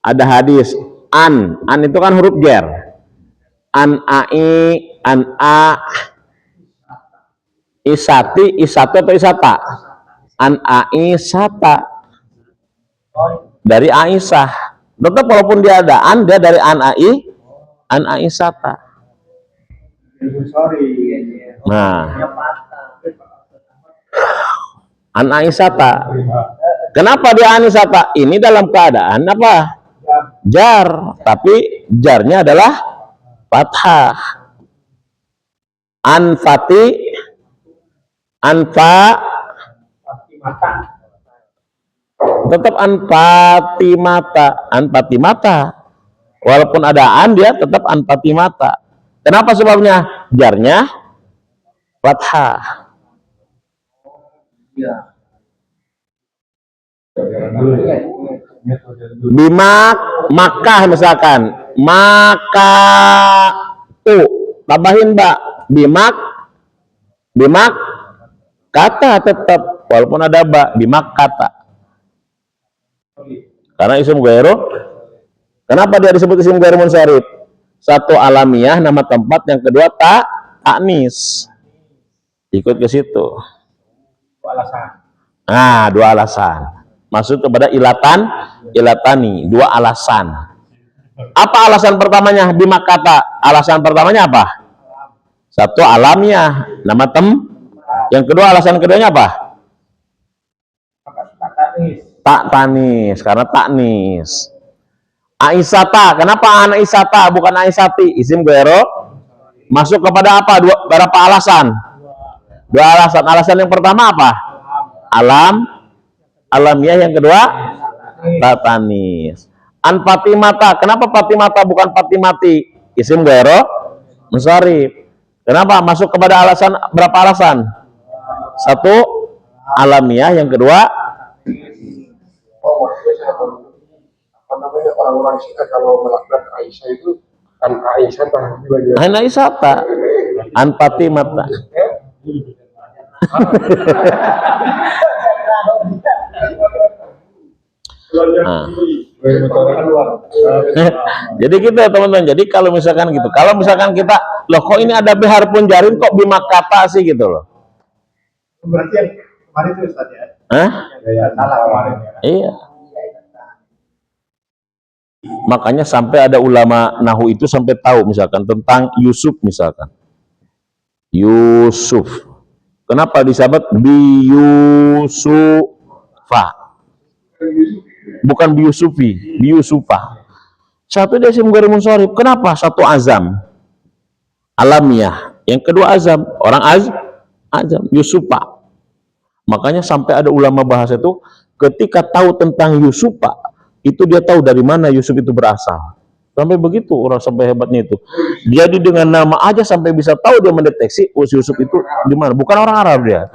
A: ada hadis an itu kan huruf jar. An a isatu atau isata. An aisata dari Aisyah. Tetap walaupun dia ada an, dia dari an aisata. Nah, an aisata. Kenapa dia anisata? Ini dalam keadaan apa? Jar, tapi jarnya adalah fathah. Tetap anfatimata. Walaupun ada an, dia tetap anfatimata. Kenapa sebabnya? Jarnya fathah. Makkah misalkan, maka tambahin bimak kata tetap walaupun ada bimak kata. Karena isim ghairu. Kenapa dia disebut isim ghairu munsharif? Satu alamiah nama tempat, yang kedua taknis. Ikut ke situ. Dua alasan. Maksud kepada ilatani, dua alasan. Apa alasan pertamanya bima kata? Alasan pertamanya apa? Satu, alamiah, nama yang kedua, alasan keduanya apa? Tak tanis, karena taknis. Aisyata, kenapa anak Aisyata bukan Aisyati? Isim goero masuk kepada apa? Berapa alasan? Dua alasan. Alasan yang pertama apa? Alamiah. Yang kedua, tak tanis. An Fatimata, kenapa Fatimata bukan Fatimati? Isim goero munsharif. Kenapa? Masuk kepada alasan, berapa alasan? Satu, alamiah. Yang kedua,
B: Maksudnya saya apa namanya orang-orang Syiah kalau melakukan Aisyah itu kan Aisyah tahan juga dia.
A: an Aisyata, an Fatimata. Nah. Jadi gitu ya teman-teman. Jadi kalau misalkan gitu, kalau misalkan kita, loh kok ini ada bihar pun jarin kok bima kata sih gitu loh.
C: Berarti yang kemarin itu Ustaz ya?
A: Hah?
C: Salah kemarin ya.
A: Iya. Makanya sampai ada ulama nahu itu sampai tahu misalkan tentang Yusuf misalkan. Yusuf. Kenapa disebut bi Yusufa? Bukan bi Yusufi, bi Yusufa. Satu dia isim ghairi munsharif. Kenapa? Satu azam. Alamiah. Yang kedua azam. Orang azam. Yusufa. Makanya sampai ada ulama bahasa itu ketika tahu tentang Yusufa, itu dia tahu dari mana Yusuf itu berasal. Sampai begitu orang sampai hebatnya itu. Jadi dengan nama aja sampai bisa tahu dia mendeteksi Yusuf itu di mana. Bukan orang Arab dia.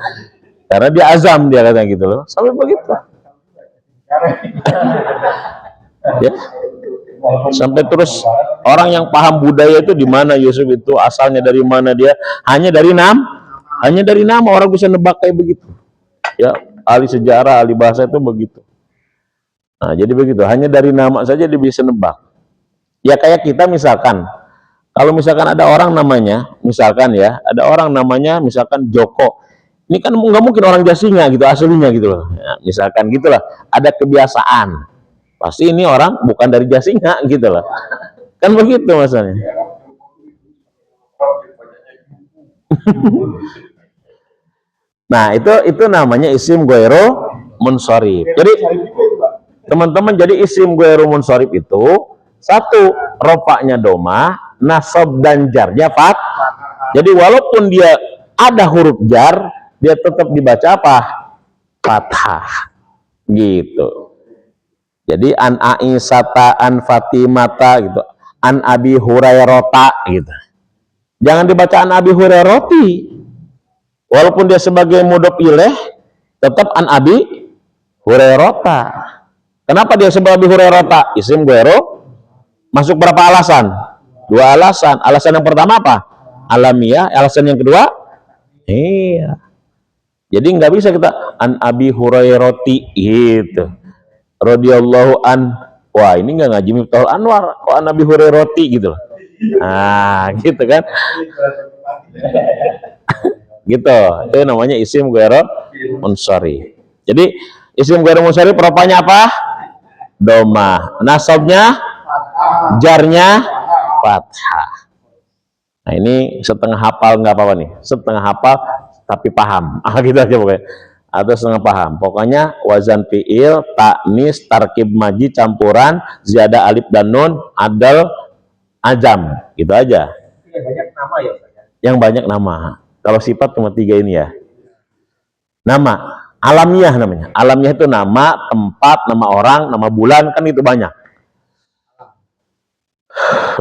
A: Karena dia azam dia katanya gitu loh. Sampai begitu. Ya. Sampai terus orang yang paham budaya itu di mana Yusuf itu asalnya dari mana dia, hanya dari nama orang bisa nebak kayak begitu. Ya, ahli sejarah, ahli bahasa itu begitu. Nah, jadi begitu, hanya dari nama saja dia bisa nebak. Ya kayak kita misalkan, kalau misalkan ada orang namanya, misalkan ya, ada orang namanya misalkan Joko. Ini kan nggak mungkin orang Jasinga gitu aslinya gitu loh. Ya, misalkan gitulah, ada kebiasaan. Pasti ini orang bukan dari Jasinga gitu loh. Kan begitu masalahnya. Nah, itu namanya isim ghairu munsharif. Jadi teman-teman, jadi isim ghairu munsharif itu satu, rofaknya doma, nasab dan jarnya fat. Jadi walaupun dia ada huruf jar, dia tetap dibaca apa? Fathah. Gitu. Jadi an Aisyata, an Fatimata gitu. An Abi Hurairata gitu. Jangan dibaca an Abi Hurairati. Walaupun dia sebagai mudhof ilaih, tetap an Abi Hurairata. Kenapa dia sebagai Abi Hurairata? Isim ghairu masuk berapa alasan? Dua alasan. Alasan yang pertama apa? Alamiah. Alasan yang kedua? Iya. Jadi nggak bisa kita an Abi Hurairati gitu. Radhiyallahu an. Wah, ini nggak ngaji Miftahul Anwar. Kok an Abi Hurairati gitu loh. Nah, gitu kan. Gitu. Itu namanya isim ghairu munsharif. Jadi isim ghairu munsharif rofanya apa? Doma. Nasabnya, jarnya fathah. Nah, ini setengah hafal nggak apa-apa nih. Setengah hafal tapi paham. Gitu aja pokoknya. Atau setengah paham. Pokoknya wazan fiil, taknis, tarkib maji, campuran, ziyadah alif dan nun, adal, ajam. Gitu aja.
C: Banyak nama ya Ustaz ya?
A: Yang banyak nama. Kalau sifat cuma 3 ini ya. Nama, alamiah namanya. Alamiah itu nama, tempat, nama orang, nama bulan, kan itu banyak.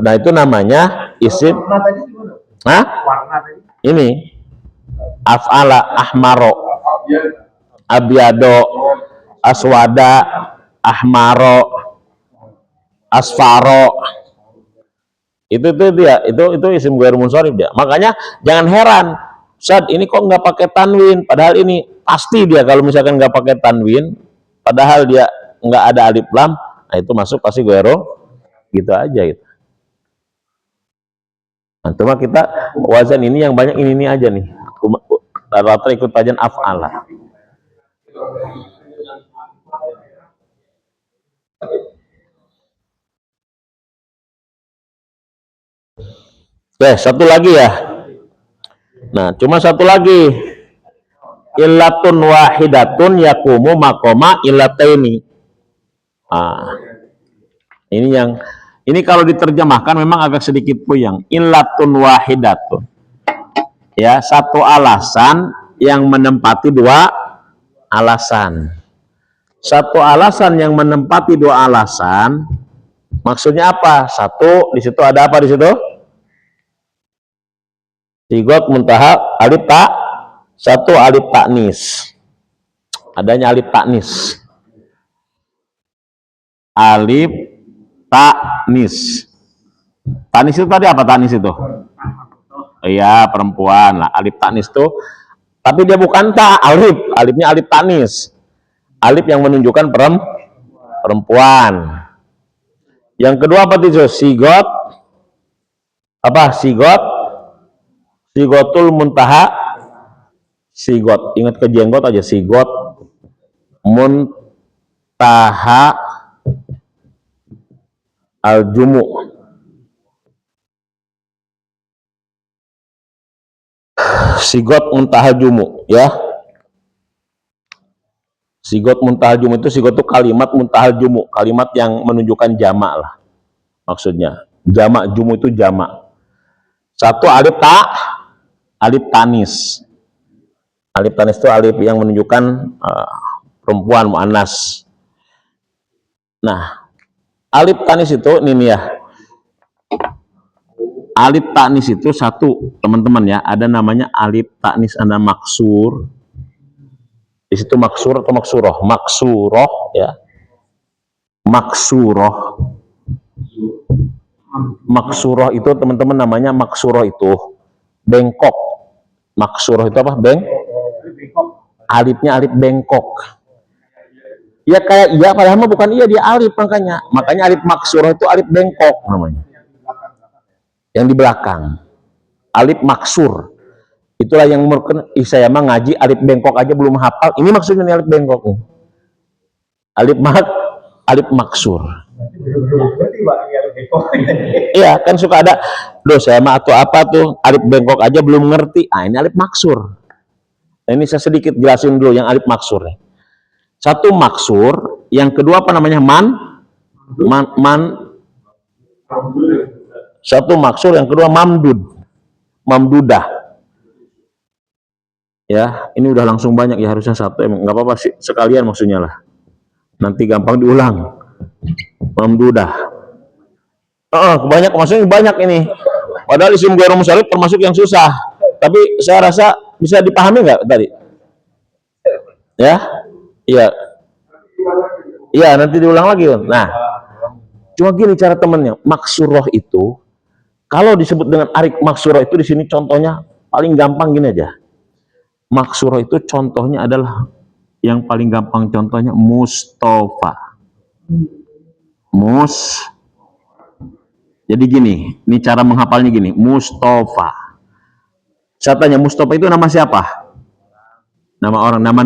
A: Nah, itu namanya isim.
C: Warna tadi gimana?
A: Hah?
C: Warna tadi?
A: Ini af'ala, ahmaro, abyado, aswada, ahmaro, asfaro. Itu dia, itu isim ghairu munsharif dia. Makanya jangan heran, Ustaz, ini kok nggak pakai tanwin, padahal ini pasti dia kalau misalkan nggak pakai tanwin, padahal dia nggak ada alif lam, nah itu masuk pasti ghairu, gitu aja gitu. Nah, cuma kita wazan ini yang banyak ini aja nih. Rata-rata ikut kajian af'ala. Oke, satu lagi ya. Nah, cuma satu lagi. Illatun wahidatun yakumu makoma illataini. Ah, ini kalau diterjemahkan memang agak sedikit puyeng. Illatun wahidatun. Ya, satu alasan yang menempati dua alasan. Satu alasan yang menempati dua alasan, maksudnya apa? Satu, di situ ada apa di situ? Sigot muntaha alif tak. Satu alif taknis. Adanya alif taknis. Alif taknis. Taknis itu tadi apa taknis itu? Iya, perempuan lah. Alif taknis itu, tapi dia bukan tak alif. Alifnya alif taknis. Alif yang menunjukkan perempuan. Yang kedua apa itu? Sigot. Apa? Sigotul muntaha. Sigot, ingat ke jenggot aja. Sigot muntaha al-jumu. Sigot muntaha jumu, ya. Sigot muntaha jumu itu, sigot itu kalimat muntaha jumu, kalimat yang menunjukkan jamak lah. Maksudnya, jamak jumu itu jamak. Satu alif tak, alif tanis. Alif tanis itu alif yang menunjukkan perempuan, muannas. Nah, alif tanis itu ini ya. Alif tanis itu satu, teman-teman ya, ada namanya alif tanis ada maksur. Di situ maksur atau maksuroh? Maksuroh ya. Maksuroh. Maksuroh itu teman-teman namanya maksuroh itu bengkok. Maksuroh itu apa? Alifnya alif bengkok. Ya kayak iya, padahal mah bukan iya, dia alif makanya. Makanya alif maksuroh itu alif bengkok namanya. Yang di belakang. Alif maksur. Itulah yang menurutkan saya mah ngaji alif bengkok aja belum hafal. Ini maksudnya nih alif bengkok nih. Alif maksur. Iya kan suka ada, loh saya mah atau apa tuh alif bengkok aja belum ngerti. Ah ini alif maksur. Nah, ini saya sedikit jelasin dulu yang alif maksur. Satu maksur, yang kedua apa namanya satu maksur, yang kedua mamdudah. Ya, ini udah langsung banyak ya, harusnya satu, emang nggak apa-apa sih sekalian maksudnya lah. Nanti gampang diulang. Mamdudah. Banyak, maksudnya banyak ini. Padahal isim ghairul munsharif termasuk yang susah. Tapi saya rasa bisa dipahami nggak tadi? Ya, iya. Iya, nanti diulang lagi. Nah, cuma gini cara temennya. Maksuroh itu, kalau disebut dengan arik maksuroh itu di sini contohnya paling gampang gini aja. Maksuroh itu contohnya adalah yang paling gampang contohnya Mustafa. Jadi gini, ini cara menghafalnya gini, Mustafa. Saya tanya, Mustafa itu nama siapa? Nama orang, nama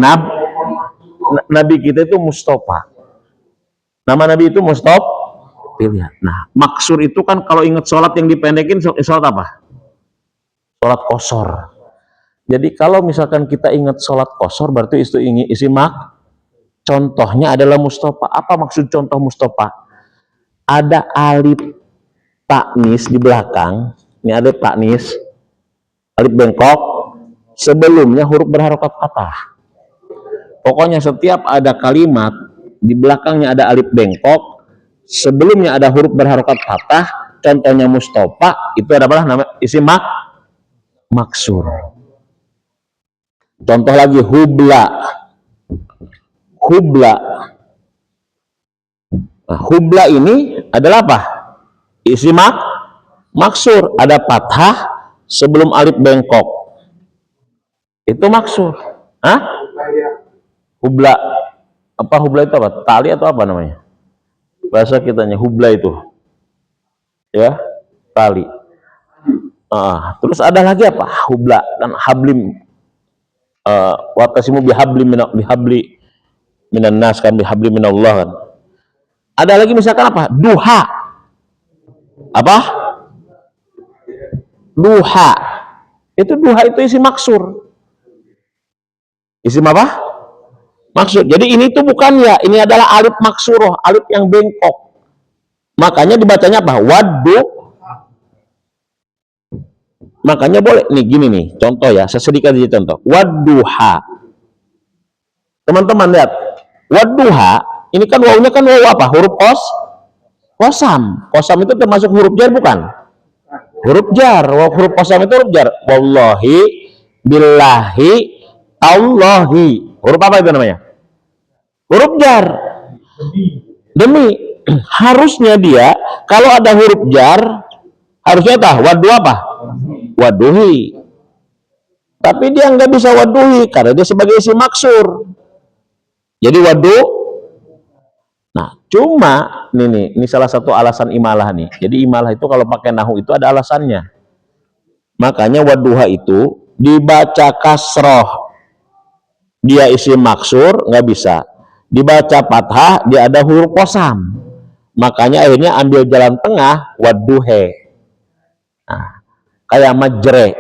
A: Nabi kita itu Mustafa. Nama Nabi itu Mustafa. Lihat. Nah, maksur itu kan kalau ingat sholat yang dipendekin, sholat apa? Sholat kosor. Jadi kalau misalkan kita ingat sholat kosor, berarti itu isi contohnya adalah Mustafa. Apa maksud contoh Mustafa? Ada alif taknis di belakang. Ini alif taknis, alif bengkok. Sebelumnya huruf berharokat fathah. Pokoknya setiap ada kalimat di belakangnya ada alif bengkok, sebelumnya ada huruf berharokat fathah. Contohnya Mustafa itu adalah nama isi maksur. Contoh lagi hubla. Nah, hubla ini adalah apa? Isi maksur, ada fathah sebelum alif bengkok. Itu maksur. Hah? Hubla. Apa hubla itu apa? Tali atau apa namanya? Bahasa kitanya hubla itu. Ya, tali. Terus ada lagi apa? Hubla dan hablim. Watasimu bihabli minan nas kan, bihabli minallah kan. Ada lagi misalkan apa? Duha. Apa? duha. Itu duha itu isim maksur. Isim apa? Maksud. Jadi ini tuh bukan ya, ini adalah alif maksuroh, alif yang bengkok. Makanya dibacanya apa? Waddu. Makanya boleh nih gini nih, contoh ya, sesedikit aja contoh. Wadduha. Teman-teman lihat. Wadduha, ini kan wawunya kan wawu apa? Huruf kosam. Kosam itu termasuk huruf jar bukan? Huruf jar. Huruf kosam itu huruf jar. Wallahi, billahi, Allahi. Huruf apa itu namanya? Huruf jar. Demi. Harusnya dia kalau ada huruf jar harusnya waddu apa? Waduhi. Tapi dia nggak bisa waduhi karena dia sebagai isim maksur. Jadi waddu. Nah, cuma ini salah satu alasan imalah nih. Jadi imalah itu kalau pakai nahu itu ada alasannya. Makanya wadduha itu dibaca kasroh. Dia isim maksur nggak bisa. Dibaca fathah dia ada huruf kosam. Makanya akhirnya ambil jalan tengah wadduhe. Nah, kayak majre.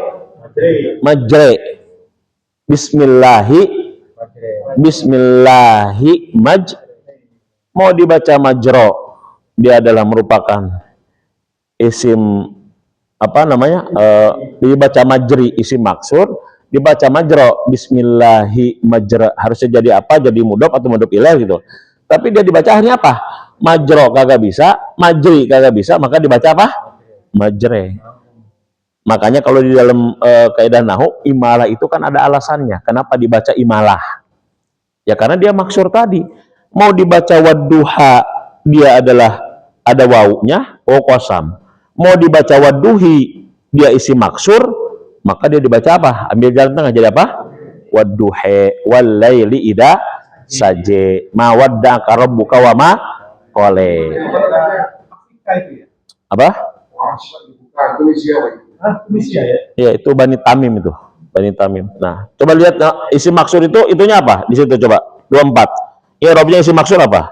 A: Bismillahi mau dibaca majro, dia adalah merupakan isim apa namanya? Dibaca majri isim maksur, dibaca majro bismillahi majra. Harusnya jadi apa? Jadi mudhof atau mudhof ilaih gitu. Tapi dia dibaca akhirnya apa? Majro kagak bisa, majri kagak bisa, maka dibaca apa? Majre. Makanya kalau di dalam kaidah nahwu imalah itu kan ada alasannya. Kenapa dibaca imalah? Ya karena dia maksur tadi. Mau dibaca wadduha, dia adalah ada wawunya, wawu kosam. Mau dibaca wadduhi, dia isi maksur, maka dia dibaca apa? Ambil jalan tengah jadi apa? Wadduhe walaili ida saje ma wadda'aka rabbuka wa ma qala. Apa?
C: Tunisia ya?
A: Ya itu Bani Tamim itu. Bani Tamim. Nah, coba lihat isi maksur itu itunya apa? Di situ coba. 24. I'rabnya isi maksur apa?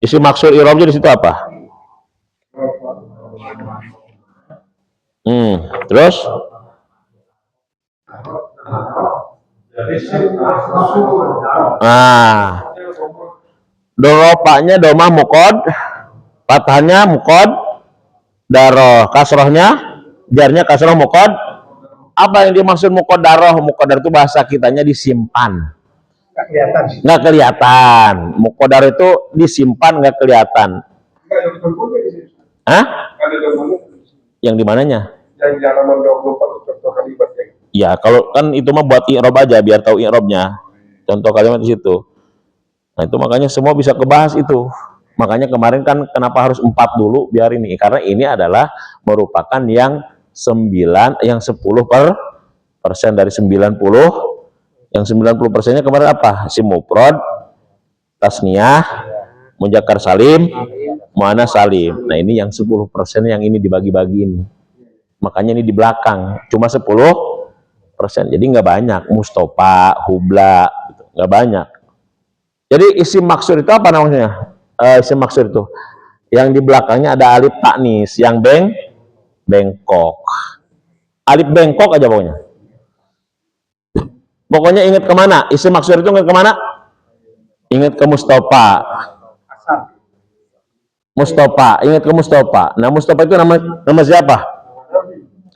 A: Isi maksur i'rabnya di situ apa? Terus nah, dorofanya domah mukod, fathahnya mukod, daroh, kasrohnya jarnya kasroh mukod. Apa yang dimaksud mukod daroh? Mukod itu bahasa kitanya disimpan. Nggak kelihatan. Mukodar itu disimpan nggak kelihatan. Hah? Yang di mananya?
B: Yang di halaman 24 contoh kalimat yang.
A: Ya, kalau kan itu mah buat i'rab aja biar tahu i'rabnya. Contoh kalimat di situ. Nah, itu makanya semua bisa kebahas itu. Makanya kemarin kan kenapa harus 4 dulu biar ini? Karena ini adalah merupakan yang 10% dari 90. Yang 90%-nya kemarin apa? Isim mufrad, tasniyah, muzakkar salim, muannats salim. Nah, ini yang 10% yang ini dibagi-bagi ini. Makanya ini di belakang cuma 10%. Jadi nggak banyak. Mustofa, hubla, gitu. Nggak banyak. Jadi isim maksur itu apa namanya? Isim maksur itu yang di belakangnya ada alif taknis yang bengkok. Alif bengkok aja pokoknya. Pokoknya ingat kemana? Isim maksur itu ingat kemana? Ingat ke Mustofa. Mustofa, ingat ke Mustofa. Nah, Mustofa itu nama siapa?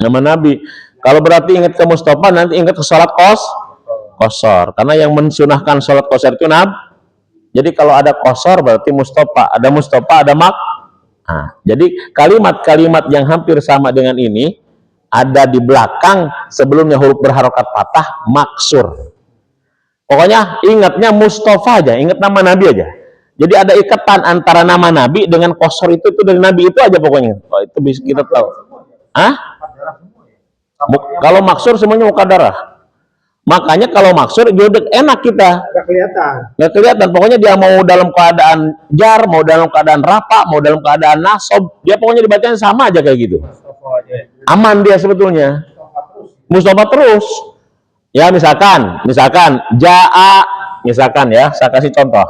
A: Nama Nabi. Kalau berarti ingat ke Mustofa, nanti ingat ke sholat kosor. Karena yang mensunahkan sholat kosor itu Nabi. Jadi kalau ada kosor berarti Mustofa. Ada Mustofa, ada mak. Nah, jadi kalimat-kalimat yang hampir sama dengan ini ada di belakang sebelumnya huruf berharokat fathah maksur. Pokoknya ingatnya Mustofa aja, ingat nama Nabi aja. Jadi ada ikatan antara nama Nabi dengan kosor itu dari Nabi itu aja pokoknya. Oh, itu bisa kita tahu. Hah? Kalau maksur semuanya mukadarah. Makanya kalau maksur jodoh enak kita. Nggak kelihatan. Pokoknya dia mau dalam keadaan jar, mau dalam keadaan rafa, mau dalam keadaan nasob, dia pokoknya dibacanya sama aja kayak gitu. Aman dia sebetulnya. Mustofa terus. Ya misalkan jaa, misalkan ya, saya kasih contoh.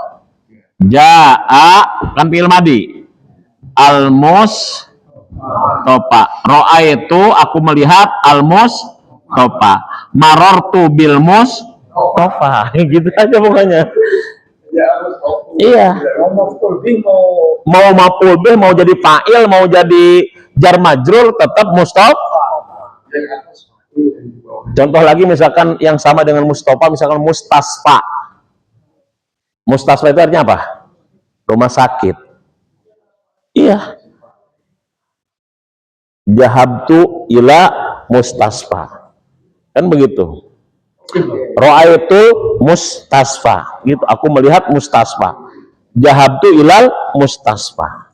A: Jaa kan fi'il madi. Almus Topa. Ro'a itu aku melihat almus topa. Marortu bilmus topa. Gitu aja pokoknya.
B: Ya harus tahu.
A: Iya.
C: Mau maf'ul bih mau
A: Mau maf'ul bih, mau jadi fa'il, mau jadi jar majrur, tetap mustaf.
B: Yang atas yang di bawah.
A: Contoh lagi misalkan yang sama dengan mustofa, misalkan mustasfa. Mustasfa itu artinya apa? Rumah sakit. Iya. Jahabtu ila mustasfa. Kan begitu. Ro'a itu mustasfa. Gitu. Aku melihat mustasfa. Jahabtu ilal mustasfa.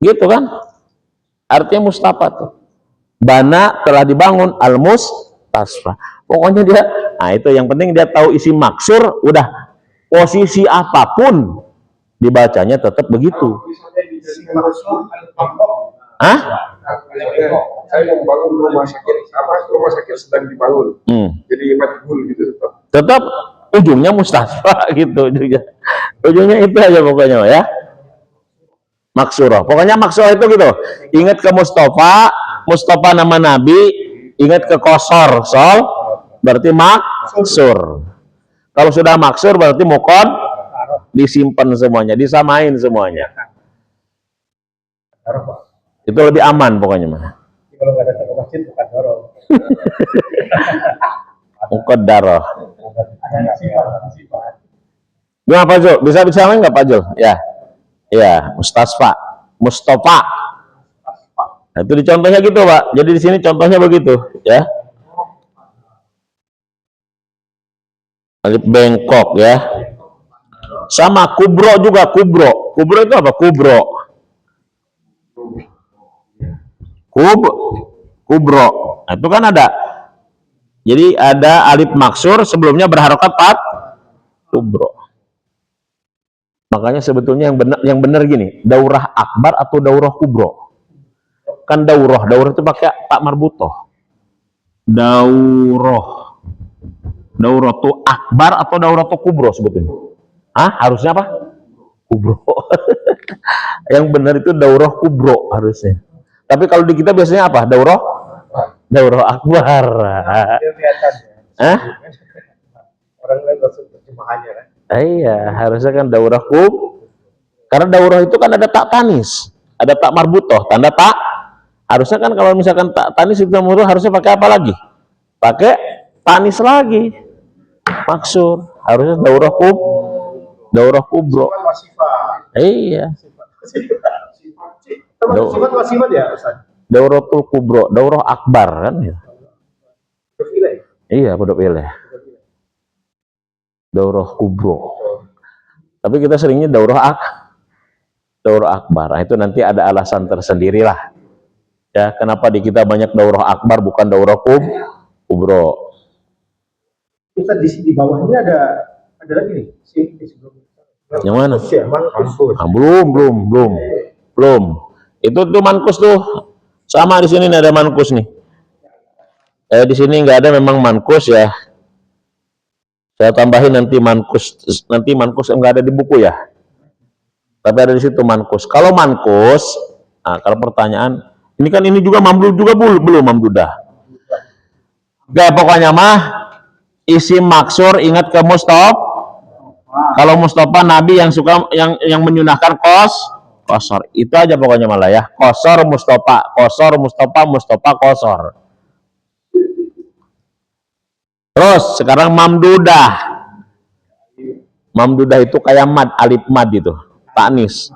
A: Gitu kan? Artinya mustafa tuh. Bana telah dibangun al mustasfa. Pokoknya dia, nah itu yang penting dia tahu isi maksur, udah posisi apapun dibacanya tetap begitu.
B: Misalnya di maksud
A: Hah?
B: saya mau bangun rumah sakit, rumah sakit sedang dibangun, jadi majhul gitu tetap.
A: Tetap ujungnya mustasfa gitu ujungnya. Ujungnya itu aja pokoknya ya. Maksurah. Pokoknya maksurah itu gitu. Ingat ke Mustafa, Mustafa nama Nabi, ingat ke kosor, sol, berarti maksur. Kalau sudah maksur berarti mukod, disimpan semuanya, disamain semuanya. Itu lebih aman pokoknya mah.
C: kalau nggak datang ke masjid bukan dorong.
A: Mukod daroh.
C: Ada sifat.
A: Gimana Pak Jul? Bisa disamain nggak Pak Jul? Ya. Ya, mustasfa, Mustafa. Nah, itu di contohnya gitu, Pak. Jadi di sini contohnya begitu, ya. Alif bengkok ya. Sama kubro juga, kubro. Kubro itu apa? Kubro. Kubro. Nah, itu kan ada. Jadi ada alif maksur sebelumnya berharokat pat kubro. Makanya sebetulnya yang benar gini, daurah akbar atau daurah kubro. Kan daurah itu pakai tak marbutoh. Daurah tuh akbar atau daurah tuh kubro sebetulnya. Harusnya apa? Kubro. Yang benar itu daurah kubro harusnya. Tapi kalau di kita biasanya apa? Daurah akbar.
C: Orang lain langsung terjemahannya kan.
A: Iya, harusnya kan daurah karena daurah itu kan ada tak tanis, ada tak marbutoh, tanda tak. Harusnya kan kalau misalkan tak tanis itu harusnya pakai apa lagi? Pakai tanis lagi. Maksur. Harusnya daurah kubro. Iya.
C: Sifat wasifat ya, Ustaz.
A: Dauratul kubro, daurah akbar kan ya. Iya, pada pilih. Daurah kubro. Tapi kita seringnya daurah akbar. Nah, itu nanti ada alasan tersendiri lah. Ya, kenapa di kita banyak daurah akbar bukan daurah kubro.
C: Ustaz di bawahnya ada lagi nih.
A: Yang mana?
C: Mankus.
A: Belum. Itu tuh mankus tuh. Sama di sini nih ada mankus nih. Di sini nggak ada memang mankus ya. Saya tambahin nanti mankus nggak ada di buku ya. Tapi ada di situ mankus. Kalau mankus, kalau pertanyaan, ini juga mamdud juga belum mamdudah. Gak pokoknya mah isi maksur ingat ke Mustafa. Kalau Mustafa Nabi yang suka yang menyunahkan kosor. Itu aja pokoknya malah ya. Kosor Mustafa, kosor. Terus sekarang mamdudah. Mamdudah itu kayak alif mad itu, taknis.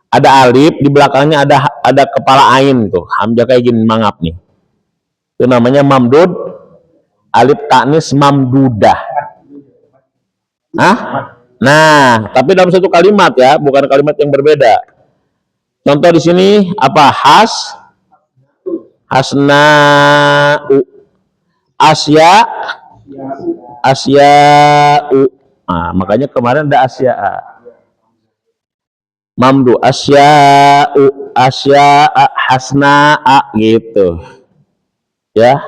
A: Ada alif di belakangnya ada kepala ain itu, hamzah kayak gini mangap nih. Itu namanya mamdud. Alif taknis mamdudah. Nah, tapi dalam satu kalimat ya, bukan kalimat yang berbeda. Contoh di sini apa? Hasna'u, asya'u. Makanya kemarin ada asya'a. Mamdu asya'u, asya'a, hasna'a gitu. Ya.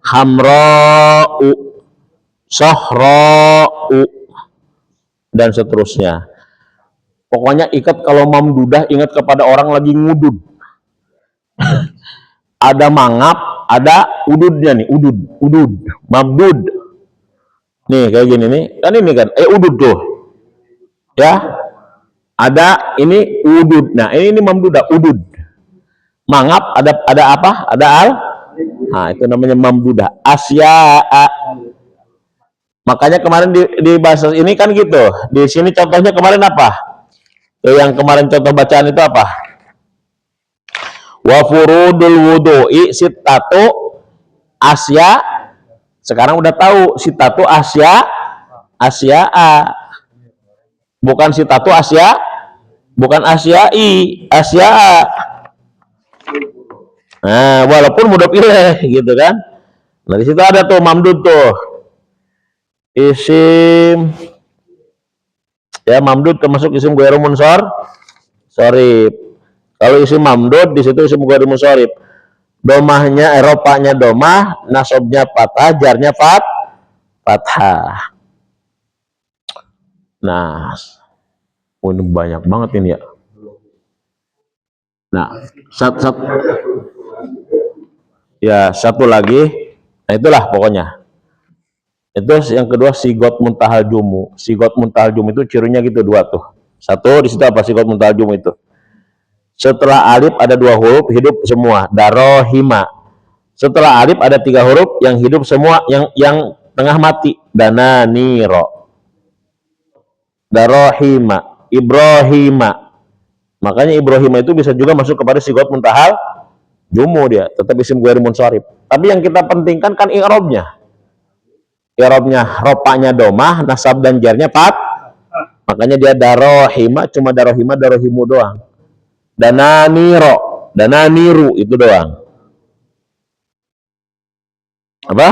A: Hamra'u, sohra'u, dan seterusnya. Pokoknya ikat kalau mamdudah ingat kepada orang lagi ngudud. Ada mangap, ada ududnya nih, udud, mamdud. Nih kayak gini nih, kan ini kan, udud tuh, ya. Ada ini udud. Nah ini mamdudah, udud. Mangap ada apa? Ada al. Nah itu namanya mamdudah. Asya. Makanya kemarin di bahasa ini kan gitu. Di sini contohnya kemarin apa? Yang kemarin contoh bacaan itu apa? Wa furudul wudu'i sittatu asya. Sekarang udah tahu sittatu asya, asya'a. Bukan sittatu asya, bukan asyai, asya'a. Nah, walaupun mudhof ilaih gitu kan. Nah, di situ ada tuh mamdud tuh. Isim ya mamdud termasuk isim ghairu munsharif. Kalau isim mamdud di situ isim ghairu munsharif. Domahnya eropanya domah, nasabnya fathah, jarnya fathah. Nah, ini banyak banget ini ya. Nah, satu lagi. Nah, itulah pokoknya. Itu yang kedua sigot muntahal jumu. Sigot muntahal jumu itu cirinya gitu dua tuh. Satu di situ apa sigot muntahal jumu itu? Setelah alif ada dua huruf hidup semua. Darohima. Setelah alif ada tiga huruf yang hidup semua, yang tengah mati. Dananiro. Darohima. Ibrahima. Makanya Ibrahima itu bisa juga masuk kepada sigot muntahal jumu dia. Tetap isim ghairu munsharif. Tapi yang kita pentingkan kan i'rabnya. I'rabnya ropanya domah, nasab dan jarnya makanya dia darohima, cuma darohimu doang. Dananiru itu doang. Apa?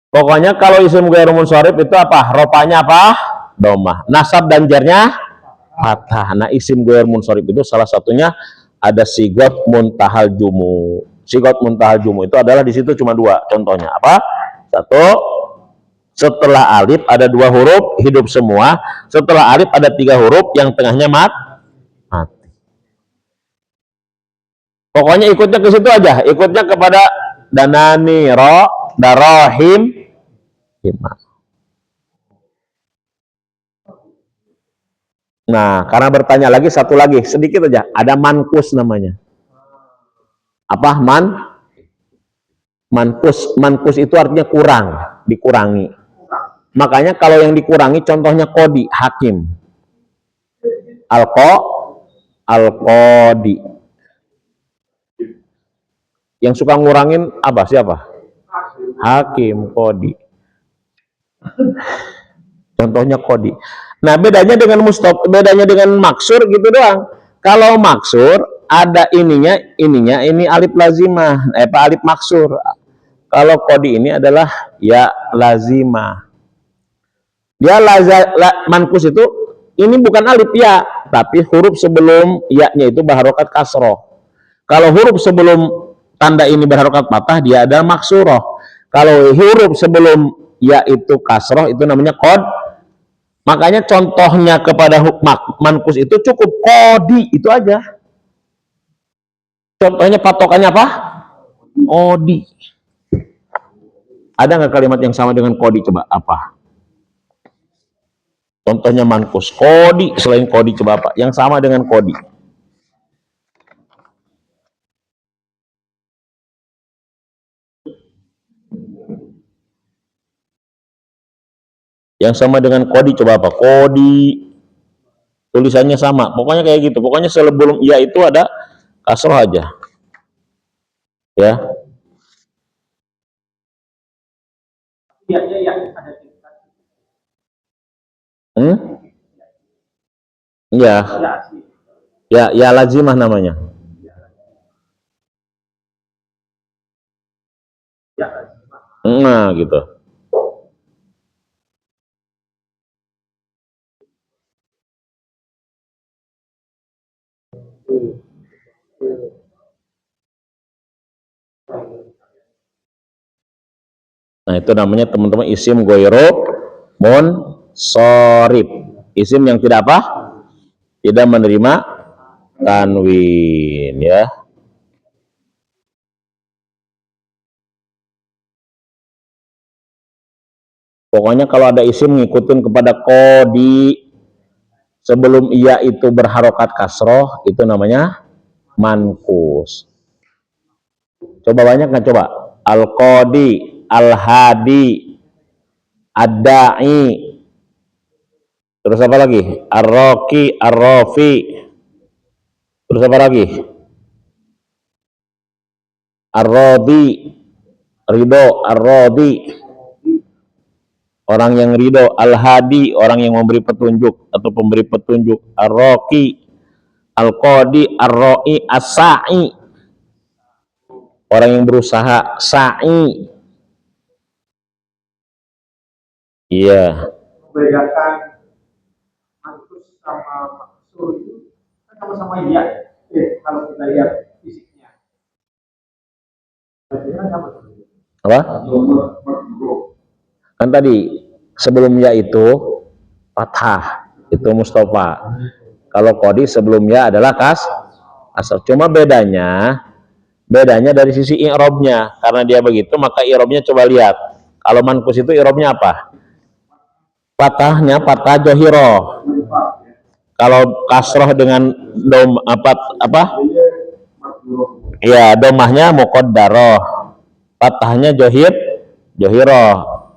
A: Pokoknya kalau isim ghairu munsharif itu apa? Ropanya apa? Domah. Nasab dan jarnya fathah. Nah, isim ghairu munsharif itu salah satunya ada sigot muntahal jumu. Sigot muntahal jumu itu adalah di situ cuma dua contohnya. Apa? Satu, setelah alif ada dua huruf hidup semua. Setelah alif ada tiga huruf yang tengahnya mati. Pokoknya ikutnya ke situ aja. Ikutnya kepada dananiro, darohim, hima. Nah, karena bertanya lagi satu lagi sedikit aja. Ada mankus namanya. Apa mankus? Mankus itu artinya kurang, dikurangi. Makanya kalau yang dikurangi contohnya kodi, hakim. Alqodi. Yang suka ngurangin apa? Siapa? Hakim, kodi. Contohnya kodi. Nah, bedanya dengan maksur gitu doang. Kalau maksur ada ininya ini alif lazimah, alif maksur. Kalau kodi ini adalah ya lazimah. Dia mankus itu ini bukan alif ya, tapi huruf sebelum ya-nya itu berharokat kasroh. Kalau huruf sebelum tanda ini berharokat patah, dia ada maksuroh. Kalau huruf sebelum ya itu kasroh, itu namanya kod. Makanya contohnya kepada mankus itu cukup kodi, itu aja. Contohnya patokannya apa? Kodi. Ada nggak kalimat yang sama dengan kodi? Coba apa? Contohnya mankus. Kodi, selain kodi coba apa? Yang sama dengan kodi. Yang sama dengan kodi coba apa? Kodi. Tulisannya sama. Pokoknya kayak gitu. Pokoknya sebelum iya itu ada kasroh aja. Ya. Iya. Ya lazimah namanya. Nah, gitu. Nah, itu namanya teman-teman isim ghairu sorib. Isim yang tidak apa? Tidak menerima tanwin, ya. Pokoknya kalau ada isim ngikutin kepada kodi sebelum ia itu berharokat kasroh, itu namanya mankus. Coba banyak nggak coba? Al-Qadi, Al-Hadi, Ad-Da'i, terus apa lagi? Ar-Raqi, Ar-Rafi, terus apa lagi? Ar-Radi, Ridho, Ar-Radi, orang yang ridho. Al-Hadi, orang yang memberi petunjuk atau pemberi petunjuk. Ar-Raqi, Al-Qadi, Ar-Ra'i, As-Sa'i, orang yang berusaha. Sa'i, iya.
C: Membedakan mantus sama maksur itu kan sama-sama iya. Kalau kita lihat fisiknya. Berarti kan sama.
A: Apa? Kan tadi sebelum ya itu fathah, itu mustofa. Kalau kodi sebelum ya adalah asal. Cuma bedanya dari sisi i'robnya. Karena dia begitu, maka i'robnya coba lihat. Kalau mankus itu i'robnya apa? Fathahnya fathah johiro. Kalau kasroh dengan dom apa? Ya, domahnya muqaddaroh. Fathahnya johiro,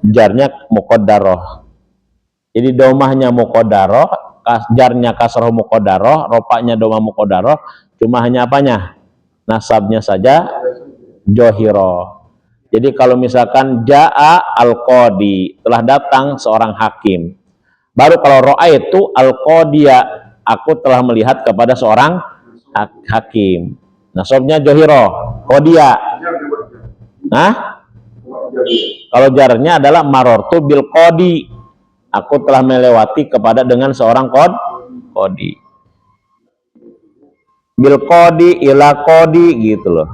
A: jarnya muqaddaroh. Jadi domahnya muqaddaroh, jarnya kasroh muqaddaroh, rofanya domah muqaddaroh, cuma hanya apanya? Nasabnya saja johiro. Jadi kalau misalkan ja'a al-qadi, telah datang seorang hakim. Baru kalau ro'a itu al-qadiya, aku telah melihat kepada seorang hakim. Nasabnya johiro, qadiya. Nah, kalau jarnya adalah marortu bil qadi, aku telah melewati kepada dengan seorang qadi. Bil qadi ila qadi gitu loh.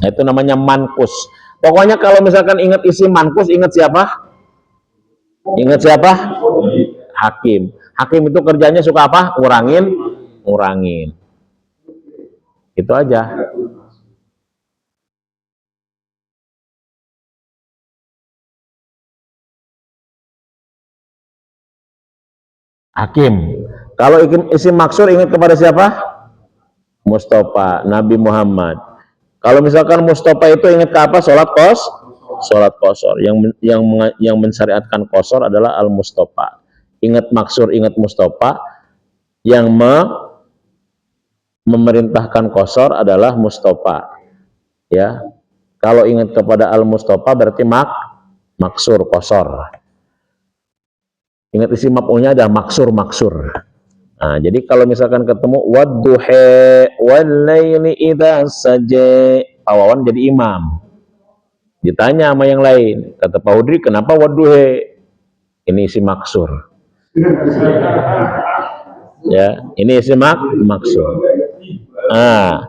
A: Nah, itu namanya mankus. Pokoknya kalau misalkan ingat isi mankus, ingat siapa? Ingat siapa? Hakim. Hakim itu kerjanya suka apa? Ngurangin. Itu aja. Hakim. Kalau isim maksur ingat kepada siapa? Mustafa, Nabi Muhammad. Kalau misalkan Mustafa itu ingat ke apa? Sholat kosor. Yang mensyariatkan kosor adalah al Mustafa. Ingat maksur, ingat Mustafa. Yang memerintahkan kosor adalah Mustafa. Ya. Kalau ingat kepada al Mustafa berarti maksur kosor. Ingat isi maf'ulnya ada maksur. Nah, jadi kalau misalkan ketemu wadduha wal-laili idza saja, Pak Wawan jadi imam. Ditanya sama yang lain, kata Pak Udri, kenapa wadduha? Ini isi maksur. Ya, ini isi maksur. Nah,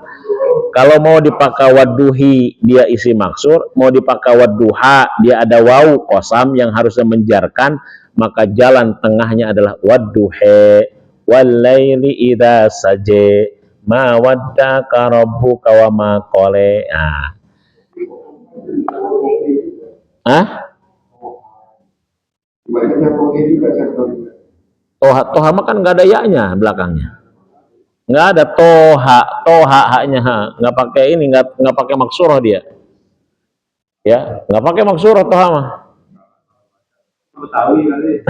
A: kalau mau dipakai wadduhi dia isi maksur, mau dipakai wadduha dia ada wawu qasam yang harusnya menjarkan, maka jalan tengahnya adalah wadduha wal-laili idza saja ma waddaka rabbuka wa ma qala. Toha mah kan nggak ada ya-nya belakangnya, nggak ada toha haknya, nggak pakai ini, nggak pakai maksurah dia, ya nggak pakai maksurah toha mah.
C: Betawi kali.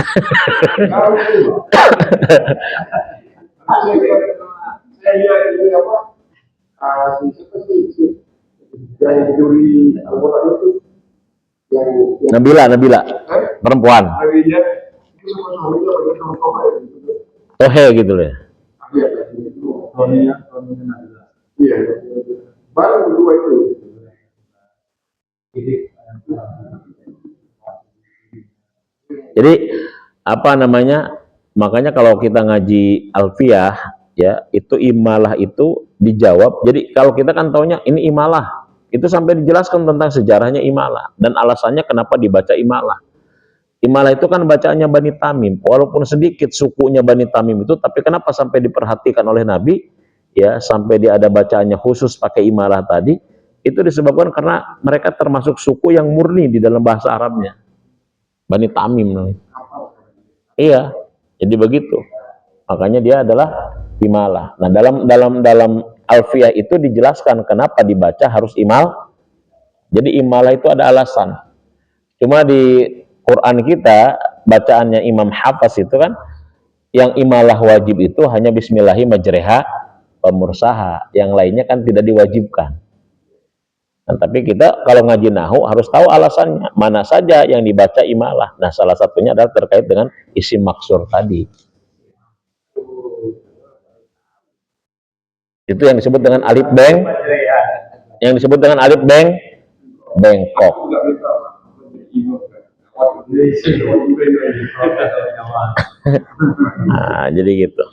C: Saya lihat ini apa? Yang juri anggota itu yang
A: Nabila perempuan.
C: Nabinya itu sama suaminya pada sama ya.
A: Tohe gitu loh.
C: Iya, suaminya Nabila. Iya. Baru berdua itu.
A: Jadi apa namanya? Makanya kalau kita ngaji alfiyah ya, itu imalah itu dijawab. Jadi kalau kita kan taunya ini imalah, itu sampai dijelaskan tentang sejarahnya imalah dan alasannya kenapa dibaca imalah. Imalah itu kan bacaannya Bani Tamim. Walaupun sedikit sukunya Bani Tamim itu, tapi kenapa sampai diperhatikan oleh Nabi? Ya, sampai dia ada bacaannya khusus pakai imalah tadi. Itu disebabkan karena mereka termasuk suku yang murni di dalam bahasa Arabnya. Bani Tamim namanya. Iya, jadi begitu. Makanya dia adalah imalah. Nah, dalam Alfiyah itu dijelaskan kenapa dibaca harus imal. Jadi imalah itu ada alasan. Cuma di Quran kita bacaannya Imam Hafaz itu kan yang imalah wajib itu hanya bismillahi majreha wa mursaha. Yang lainnya kan tidak diwajibkan. Nah, tapi kita kalau ngaji nahu harus tahu alasannya. Mana saja yang dibaca imalah. Nah, salah satunya adalah terkait dengan isim maksur tadi. Itu yang disebut dengan alif beng. Yang disebut dengan alif beng bengkok. Nah, jadi gitu.